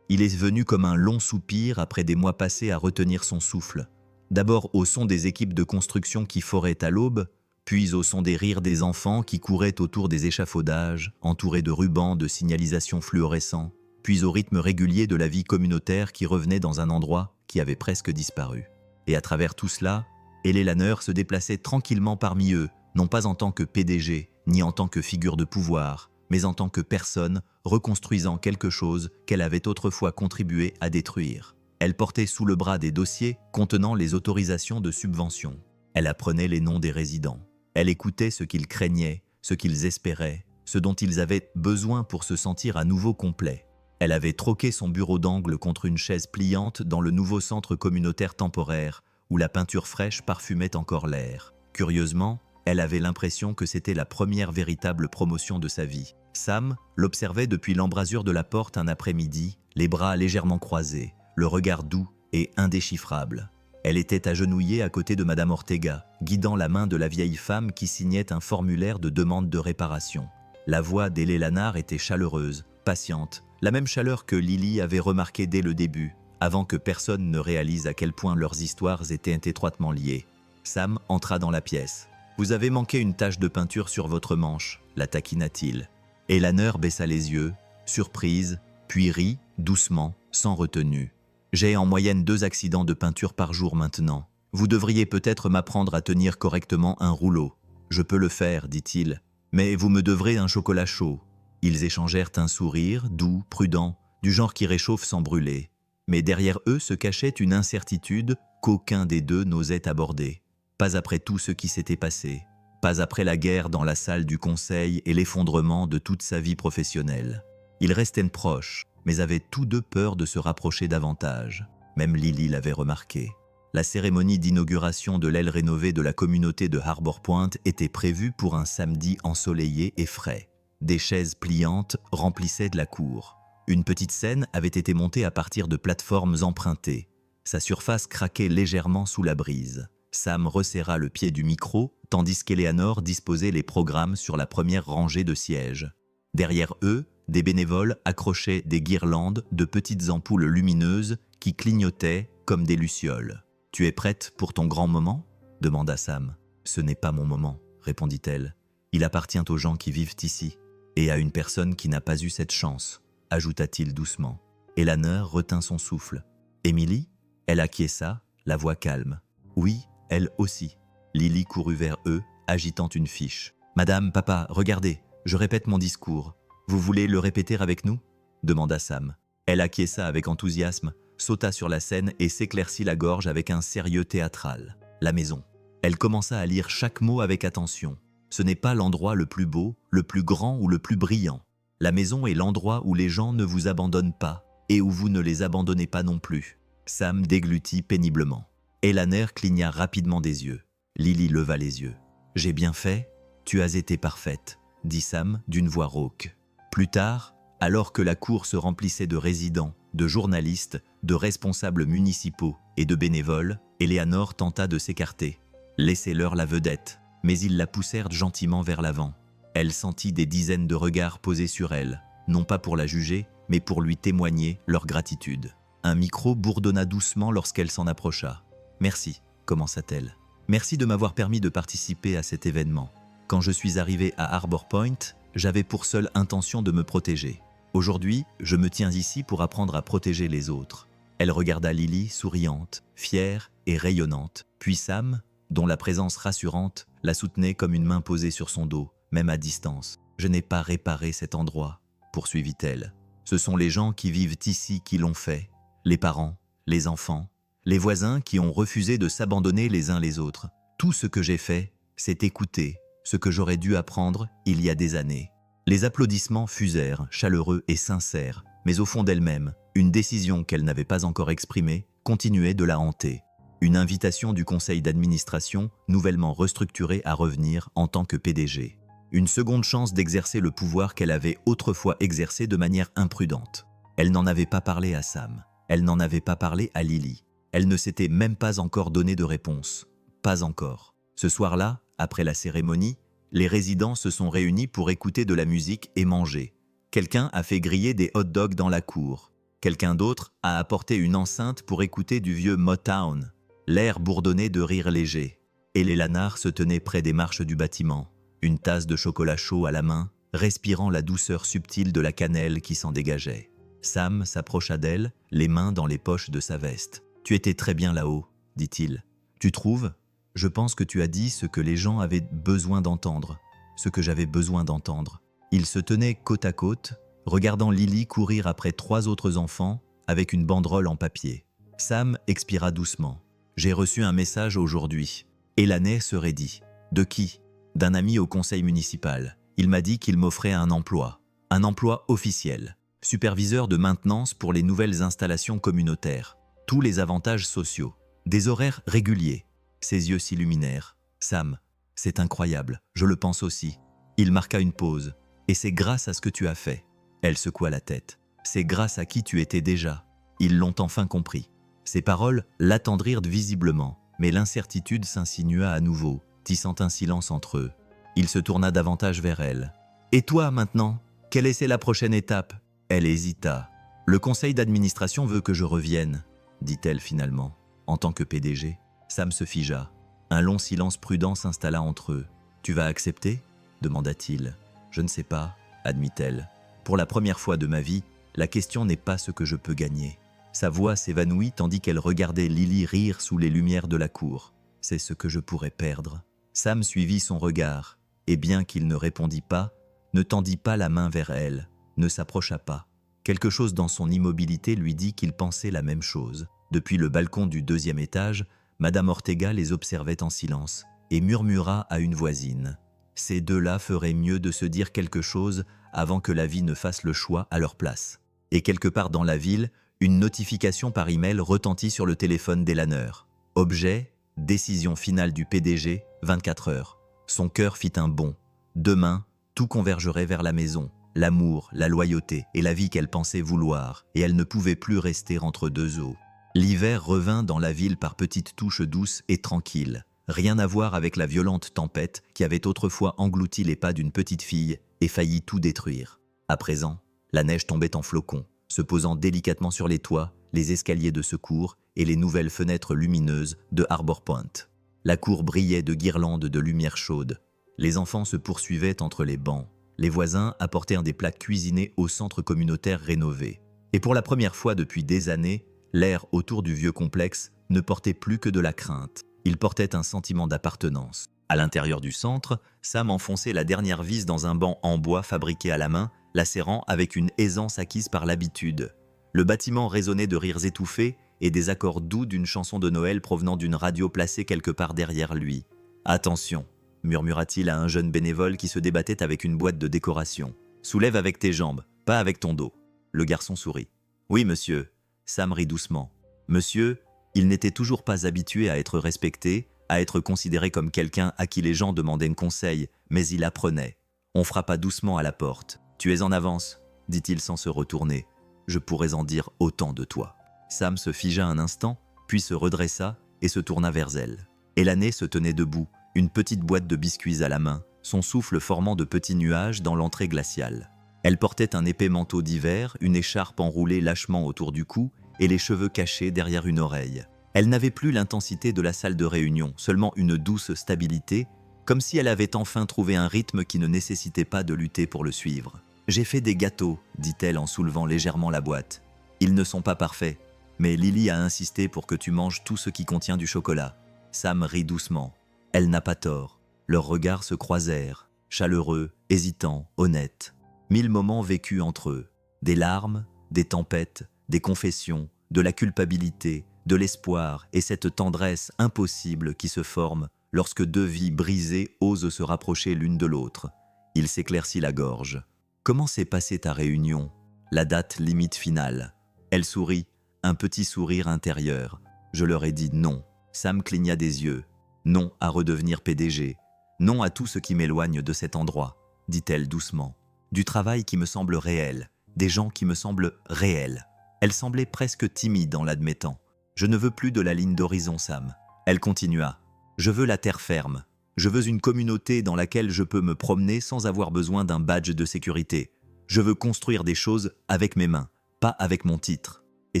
Il est venu comme un long soupir après des mois passés à retenir son souffle. D'abord au son des équipes de construction qui foraient à l'aube, puis au son des rires des enfants qui couraient autour des échafaudages, entourés de rubans de signalisation fluorescents, puis au rythme régulier de la vie communautaire qui revenait dans un endroit qui avait presque disparu. Et à travers tout cela, Hélé Lanard se déplaçait tranquillement parmi eux, non pas en tant que PDG, ni en tant que figure de pouvoir, mais en tant que personne reconstruisant quelque chose qu'elle avait autrefois contribué à détruire. Elle portait sous le bras des dossiers contenant les autorisations de subvention. Elle apprenait les noms des résidents. Elle écoutait ce qu'ils craignaient, ce qu'ils espéraient, ce dont ils avaient besoin pour se sentir à nouveau complets. Elle avait troqué son bureau d'angle contre une chaise pliante dans le nouveau centre communautaire temporaire, où la peinture fraîche parfumait encore l'air. Curieusement, elle avait l'impression que c'était la première véritable promotion de sa vie. Sam l'observait depuis l'embrasure de la porte un après-midi, les bras légèrement croisés, le regard doux et indéchiffrable. Elle était agenouillée à côté de Madame Ortega, guidant la main de la vieille femme qui signait un formulaire de demande de réparation. La voix d'Hélé Lanard était chaleureuse, patiente, la même chaleur que Lily avait remarquée dès le début, avant que personne ne réalise à quel point leurs histoires étaient étroitement liées. Sam entra dans la pièce. « Vous avez manqué une tache de peinture sur votre manche », la taquina-t-il. Et Lanard baissa les yeux, surprise, puis rit, doucement, sans retenue. « J'ai en moyenne 2 accidents de peinture par jour maintenant. Vous devriez peut-être m'apprendre à tenir correctement un rouleau. »« Je peux le faire, dit-il, mais vous me devrez un chocolat chaud. » Ils échangèrent un sourire, doux, prudent, du genre qui réchauffe sans brûler. Mais derrière eux se cachait une incertitude qu'aucun des deux n'osait aborder. Pas après tout ce qui s'était passé, pas après la guerre dans la salle du conseil et l'effondrement de toute sa vie professionnelle. Ils restaient proches, mais avaient tous deux peur de se rapprocher davantage. Même Lily l'avait remarqué. La cérémonie d'inauguration de l'aile rénovée de la communauté de Harbor Point était prévue pour un samedi ensoleillé et frais. Des chaises pliantes remplissaient de la cour. Une petite scène avait été montée à partir de plateformes empruntées. Sa surface craquait légèrement sous la brise. Sam resserra le pied du micro, tandis qu'Eleanor disposait les programmes sur la première rangée de sièges. Derrière eux, des bénévoles accrochaient des guirlandes de petites ampoules lumineuses qui clignotaient comme des lucioles. « Tu es prête pour ton grand moment ?» demanda Sam. « Ce n'est pas mon moment, » répondit-elle. « Il appartient aux gens qui vivent ici, et à une personne qui n'a pas eu cette chance, » ajouta-t-il doucement. Eleanor retint son souffle. « Émilie » Elle acquiesça, la voix calme. « Oui, elle aussi. » Lily courut vers eux, agitant une fiche. « Madame, papa, regardez, je répète mon discours. Vous voulez le répéter avec nous ?» demanda Sam. Elle acquiesça avec enthousiasme, sauta sur la scène et s'éclaircit la gorge avec un sérieux théâtral. La maison. Elle commença à lire chaque mot avec attention. Ce n'est pas l'endroit le plus beau, le plus grand ou le plus brillant. La maison est l'endroit où les gens ne vous abandonnent pas et où vous ne les abandonnez pas non plus. Sam déglutit péniblement. Elaner cligna rapidement des yeux. Lily leva les yeux. « J'ai bien fait, tu as été parfaite », dit Sam d'une voix rauque. Plus tard, alors que la cour se remplissait de résidents, de journalistes, de responsables municipaux et de bénévoles, Eleanor tenta de s'écarter. « Laissez-leur la vedette », mais ils la poussèrent gentiment vers l'avant. Elle sentit des dizaines de regards posés sur elle, non pas pour la juger, mais pour lui témoigner leur gratitude. Un micro bourdonna doucement lorsqu'elle s'en approcha. « Merci », commença-t-elle. « Merci de m'avoir permis de participer à cet événement. Quand je suis arrivée à Harbor Point, j'avais pour seule intention de me protéger. Aujourd'hui, je me tiens ici pour apprendre à protéger les autres. » Elle regarda Lily, souriante, fière et rayonnante, puis Sam, dont la présence rassurante la soutenait comme une main posée sur son dos, même à distance. « Je n'ai pas réparé cet endroit, » poursuivit-elle. « Ce sont les gens qui vivent ici qui l'ont fait, les parents, les enfants, les voisins qui ont refusé de s'abandonner les uns les autres. Tout ce que j'ai fait, c'est écouter ce que j'aurais dû apprendre il y a des années. » Les applaudissements fusèrent, chaleureux et sincères, mais au fond d'elle-même, une décision qu'elle n'avait pas encore exprimée continuait de la hanter. Une invitation du conseil d'administration, nouvellement restructuré à revenir en tant que PDG. Une seconde chance d'exercer le pouvoir qu'elle avait autrefois exercé de manière imprudente. Elle n'en avait pas parlé à Sam. Elle n'en avait pas parlé à Lily. Elle ne s'était même pas encore donné de réponse. Pas encore. Ce soir-là, après la cérémonie, les résidents se sont réunis pour écouter de la musique et manger. Quelqu'un a fait griller des hot dogs dans la cour. Quelqu'un d'autre a apporté une enceinte pour écouter du vieux Motown. L'air bourdonnait de rires légers. Et les lanards se tenaient près des marches du bâtiment, une tasse de chocolat chaud à la main, respirant la douceur subtile de la cannelle qui s'en dégageait. Sam s'approcha d'elle, les mains dans les poches de sa veste. « Tu étais très bien là-haut, » dit-il. « Tu trouves ? Je pense que tu as dit ce que les gens avaient besoin d'entendre, ce que j'avais besoin d'entendre. » Ils se tenaient côte à côte, regardant Lily courir après 3 autres enfants avec une banderole en papier. Sam expira doucement. « J'ai reçu un message aujourd'hui. » Elaner se raidit. « De qui ? » ?»« D'un ami au conseil municipal. Il m'a dit qu'il m'offrait un emploi officiel. Superviseur de maintenance pour les nouvelles installations communautaires. Tous les avantages sociaux. Des horaires réguliers. » Ses yeux s'illuminèrent. « Sam, c'est incroyable, je le pense aussi. » Il marqua une pause. « Et c'est grâce à ce que tu as fait. » Elle secoua la tête. « C'est grâce à qui tu étais déjà. » Ils l'ont enfin compris. Ses paroles l'attendrirent visiblement, mais l'incertitude s'insinua à nouveau, tissant un silence entre eux. Il se tourna davantage vers elle. « Et toi, maintenant, quelle est la prochaine étape ?» Elle hésita. « Le conseil d'administration veut que je revienne, » dit-elle finalement, en tant que PDG. Sam se figea. Un long silence prudent s'installa entre eux. « Tu vas accepter ?» demanda-t-il. « Je ne sais pas, » admit-elle. « Pour la première fois de ma vie, la question n'est pas ce que je peux gagner. » Sa voix s'évanouit tandis qu'elle regardait Lily rire sous les lumières de la cour. « C'est ce que je pourrais perdre. » Sam suivit son regard, et bien qu'il ne répondit pas, ne tendit pas la main vers elle, ne s'approcha pas. Quelque chose dans son immobilité lui dit qu'il pensait la même chose. Depuis le balcon du 2e étage, Madame Ortega les observait en silence et murmura à une voisine. Ces deux-là feraient mieux de se dire quelque chose avant que la vie ne fasse le choix à leur place. Et quelque part dans la ville, une notification par email retentit sur le téléphone d'Elaner. Objet, décision finale du PDG, 24 heures. Son cœur fit un bond. Demain, tout convergerait vers la maison, l'amour, la loyauté et la vie qu'elle pensait vouloir, et elle ne pouvait plus rester entre deux eaux. L'hiver revint dans la ville par petites touches douces et tranquilles. Rien à voir avec la violente tempête qui avait autrefois englouti les pas d'une petite fille et failli tout détruire. À présent, la neige tombait en flocons, se posant délicatement sur les toits, les escaliers de secours et les nouvelles fenêtres lumineuses de Harbor Point. La cour brillait de guirlandes de lumière chaude. Les enfants se poursuivaient entre les bancs. Les voisins apportèrent des plats cuisinés au centre communautaire rénové. Et pour la première fois depuis des années, l'air autour du vieux complexe ne portait plus que de la crainte. Il portait un sentiment d'appartenance. À l'intérieur du centre, Sam enfonçait la dernière vis dans un banc en bois fabriqué à la main, la serrant avec une aisance acquise par l'habitude. Le bâtiment résonnait de rires étouffés et des accords doux d'une chanson de Noël provenant d'une radio placée quelque part derrière lui. « Attention !» murmura-t-il à un jeune bénévole qui se débattait avec une boîte de décoration. « Soulève avec tes jambes, pas avec ton dos. » Le garçon sourit. « Oui, monsieur. » Sam rit doucement. Monsieur, il n'était toujours pas habitué à être respecté, à être considéré comme quelqu'un à qui les gens demandaient un conseil, mais il apprenait. On frappa doucement à la porte. « Tu es en avance » dit-il sans se retourner. « Je pourrais en dire autant de toi. » Sam se figea un instant, puis se redressa et se tourna vers elle. Elané se tenait debout, une petite boîte de biscuits à la main, son souffle formant de petits nuages dans l'entrée glaciale. Elle portait un épais manteau d'hiver, une écharpe enroulée lâchement autour du cou et les cheveux cachés derrière une oreille. Elle n'avait plus l'intensité de la salle de réunion, seulement une douce stabilité, comme si elle avait enfin trouvé un rythme qui ne nécessitait pas de lutter pour le suivre. « J'ai fait des gâteaux », dit-elle en soulevant légèrement la boîte. « Ils ne sont pas parfaits, mais Lily a insisté pour que tu manges tout ce qui contient du chocolat. » Sam rit doucement. Elle n'a pas tort. Leurs regards se croisèrent, chaleureux, hésitants, honnêtes. 1000 moments vécus entre eux. Des larmes, des tempêtes, des confessions, de la culpabilité, de l'espoir et cette tendresse impossible qui se forme lorsque deux vies brisées osent se rapprocher l'une de l'autre. Il s'éclaircit la gorge. « Comment s'est passée ta réunion ? La date limite finale. » Elle sourit, un petit sourire intérieur. Je leur ai dit non. Sam cligna des yeux. Non à redevenir PDG. Non à tout ce qui m'éloigne de cet endroit, dit-elle doucement. Du travail qui me semble réel, des gens qui me semblent réels. Elle semblait presque timide en l'admettant. Je ne veux plus de la ligne d'horizon, Sam. Elle continua. Je veux la terre ferme. Je veux une communauté dans laquelle je peux me promener sans avoir besoin d'un badge de sécurité. Je veux construire des choses avec mes mains, pas avec mon titre. Et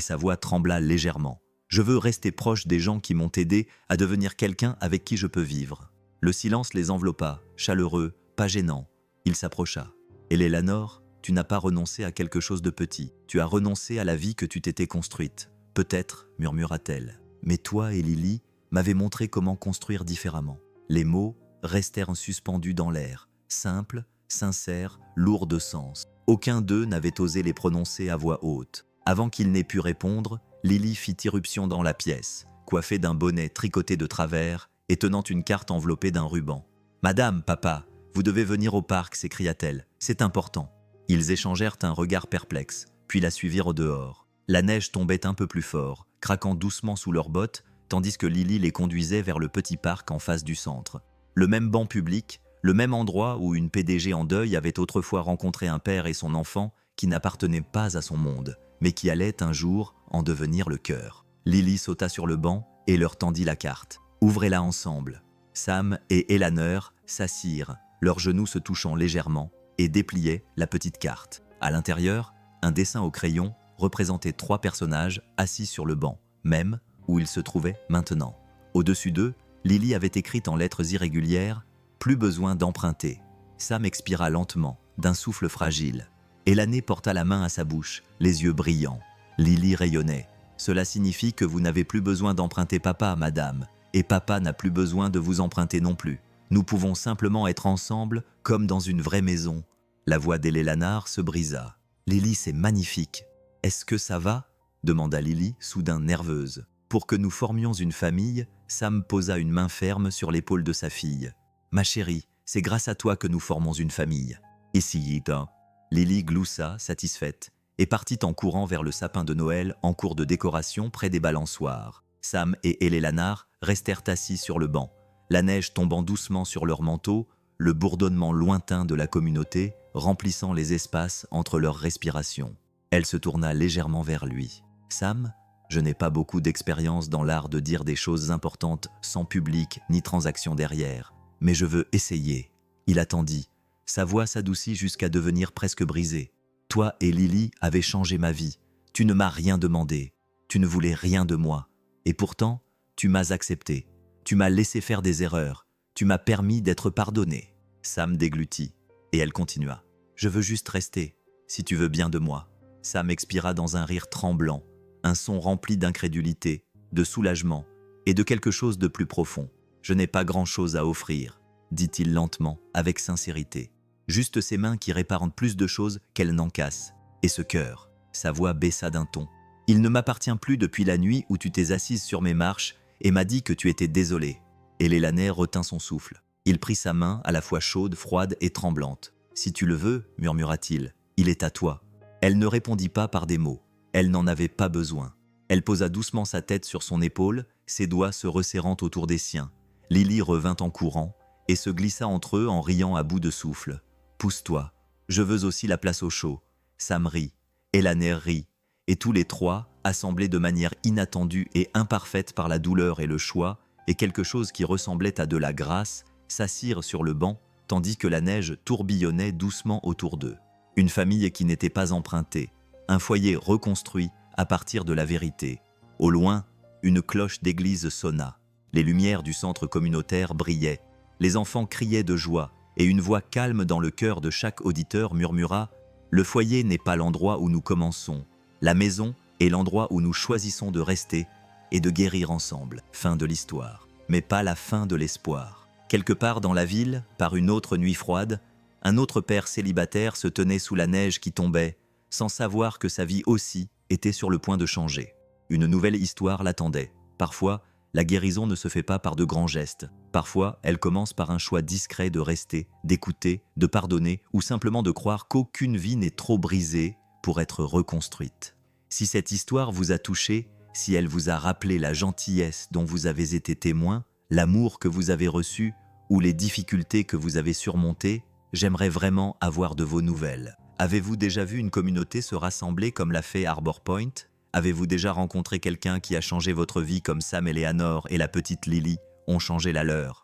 sa voix trembla légèrement. Je veux rester proche des gens qui m'ont aidé à devenir quelqu'un avec qui je peux vivre. Le silence les enveloppa, chaleureux, pas gênant. Il s'approcha. Eleanor, tu n'as pas renoncé à quelque chose de petit. Tu as renoncé à la vie que tu t'étais construite. Peut-être, murmura-t-elle. Mais toi et Lily m'avez montré comment construire différemment. Les mots restèrent suspendus dans l'air, simples, sincères, lourds de sens. Aucun d'eux n'avait osé les prononcer à voix haute. Avant qu'il n'ait pu répondre, Lily fit irruption dans la pièce, coiffée d'un bonnet tricoté de travers et tenant une carte enveloppée d'un ruban. « Madame, papa, vous devez venir au parc » s'écria-t-elle. « C'est important. » Ils échangèrent un regard perplexe, puis la suivirent au dehors. La neige tombait un peu plus fort, craquant doucement sous leurs bottes, tandis que Lily les conduisait vers le petit parc en face du centre. Le même banc public, le même endroit où une PDG en deuil avait autrefois rencontré un père et son enfant qui n'appartenaient pas à son monde, mais qui allait un jour en devenir le cœur. Lily sauta sur le banc et leur tendit la carte. « Ouvrez-la ensemble. » Sam et Eleanor s'assirent, leurs genoux se touchant légèrement, et dépliaient la petite carte. À l'intérieur, un dessin au crayon représentait 3 personnages assis sur le banc, même où ils se trouvaient maintenant. Au-dessus d'eux, Lily avait écrit en lettres irrégulières « Plus besoin d'emprunter ». Sam expira lentement, d'un souffle fragile. Elané porta la main à sa bouche, les yeux brillants. Lily rayonnait. « Cela signifie que vous n'avez plus besoin d'emprunter papa, madame, et papa n'a plus besoin de vous emprunter non plus. Nous pouvons simplement être ensemble comme dans une vraie maison. » La voix d'Eleanor se brisa. « Lily, c'est magnifique. Est-ce que ça va ?» demanda Lily, soudain nerveuse. Pour que nous formions une famille, Sam posa une main ferme sur l'épaule de sa fille. « Ma chérie, c'est grâce à toi que nous formons une famille. » Essayita. Lily gloussa, satisfaite, et partit en courant vers le sapin de Noël en cours de décoration près des balançoires. Sam et Eleanor restèrent assis sur le banc, la neige tombant doucement sur leurs manteaux, le bourdonnement lointain de la communauté remplissant les espaces entre leurs respirations. Elle se tourna légèrement vers lui. « Sam, je n'ai pas beaucoup d'expérience dans l'art de dire des choses importantes sans public ni transaction derrière, mais je veux essayer. » Il attendit. Sa voix s'adoucit jusqu'à devenir presque brisée. « Toi et Lily avez changé ma vie. Tu ne m'as rien demandé. Tu ne voulais rien de moi. Et pourtant, tu m'as accepté. Tu m'as laissé faire des erreurs. Tu m'as permis d'être pardonné. » Sam déglutit, et elle continua. « Je veux juste rester, si tu veux bien de moi. » Sam expira dans un rire tremblant, un son rempli d'incrédulité, de soulagement et de quelque chose de plus profond. « Je n'ai pas grand-chose à offrir, » dit-il lentement, avec sincérité. « Juste ces mains qui réparent plus de choses qu'elles n'en cassent. Et ce cœur. » Sa voix baissa d'un ton. « Il ne m'appartient plus depuis la nuit où tu t'es assise sur mes marches et m'a dit que tu étais désolée. » Et l'Élanais retint son souffle. Il prit sa main, à la fois chaude, froide et tremblante. « Si tu le veux, murmura-t-il, il est à toi. » Elle ne répondit pas par des mots. Elle n'en avait pas besoin. Elle posa doucement sa tête sur son épaule, ses doigts se resserrant autour des siens. Lily revint en courant et se glissa entre eux en riant à bout de souffle. « Pousse-toi, je veux aussi la place au chaud. » Sam rit, Élanais rit, et tous les trois, assemblés de manière inattendue et imparfaite par la douleur et le choix, et quelque chose qui ressemblait à de la grâce, s'assirent sur le banc, tandis que la neige tourbillonnait doucement autour d'eux. Une famille qui n'était pas empruntée, un foyer reconstruit à partir de la vérité. Au loin, une cloche d'église sonna. Les lumières du centre communautaire brillaient. Les enfants criaient de joie, et une voix calme dans le cœur de chaque auditeur murmura « Le foyer n'est pas l'endroit où nous commençons. La maison est l'endroit où nous choisissons de rester et de guérir ensemble. » Fin de l'histoire. Mais pas la fin de l'espoir. Quelque part dans la ville, par une autre nuit froide, un autre père célibataire se tenait sous la neige qui tombait, sans savoir que sa vie aussi était sur le point de changer. Une nouvelle histoire l'attendait. Parfois, la guérison ne se fait pas par de grands gestes. Parfois, elle commence par un choix discret de rester, d'écouter, de pardonner ou simplement de croire qu'aucune vie n'est trop brisée pour être reconstruite. Si cette histoire vous a touché, si elle vous a rappelé la gentillesse dont vous avez été témoin, l'amour que vous avez reçu ou les difficultés que vous avez surmontées, j'aimerais vraiment avoir de vos nouvelles. Avez-vous déjà vu une communauté se rassembler comme l'a fait Arbor Point? Avez-vous déjà rencontré quelqu'un qui a changé votre vie comme Sam et Léanor et la petite Lily ont changé la leur?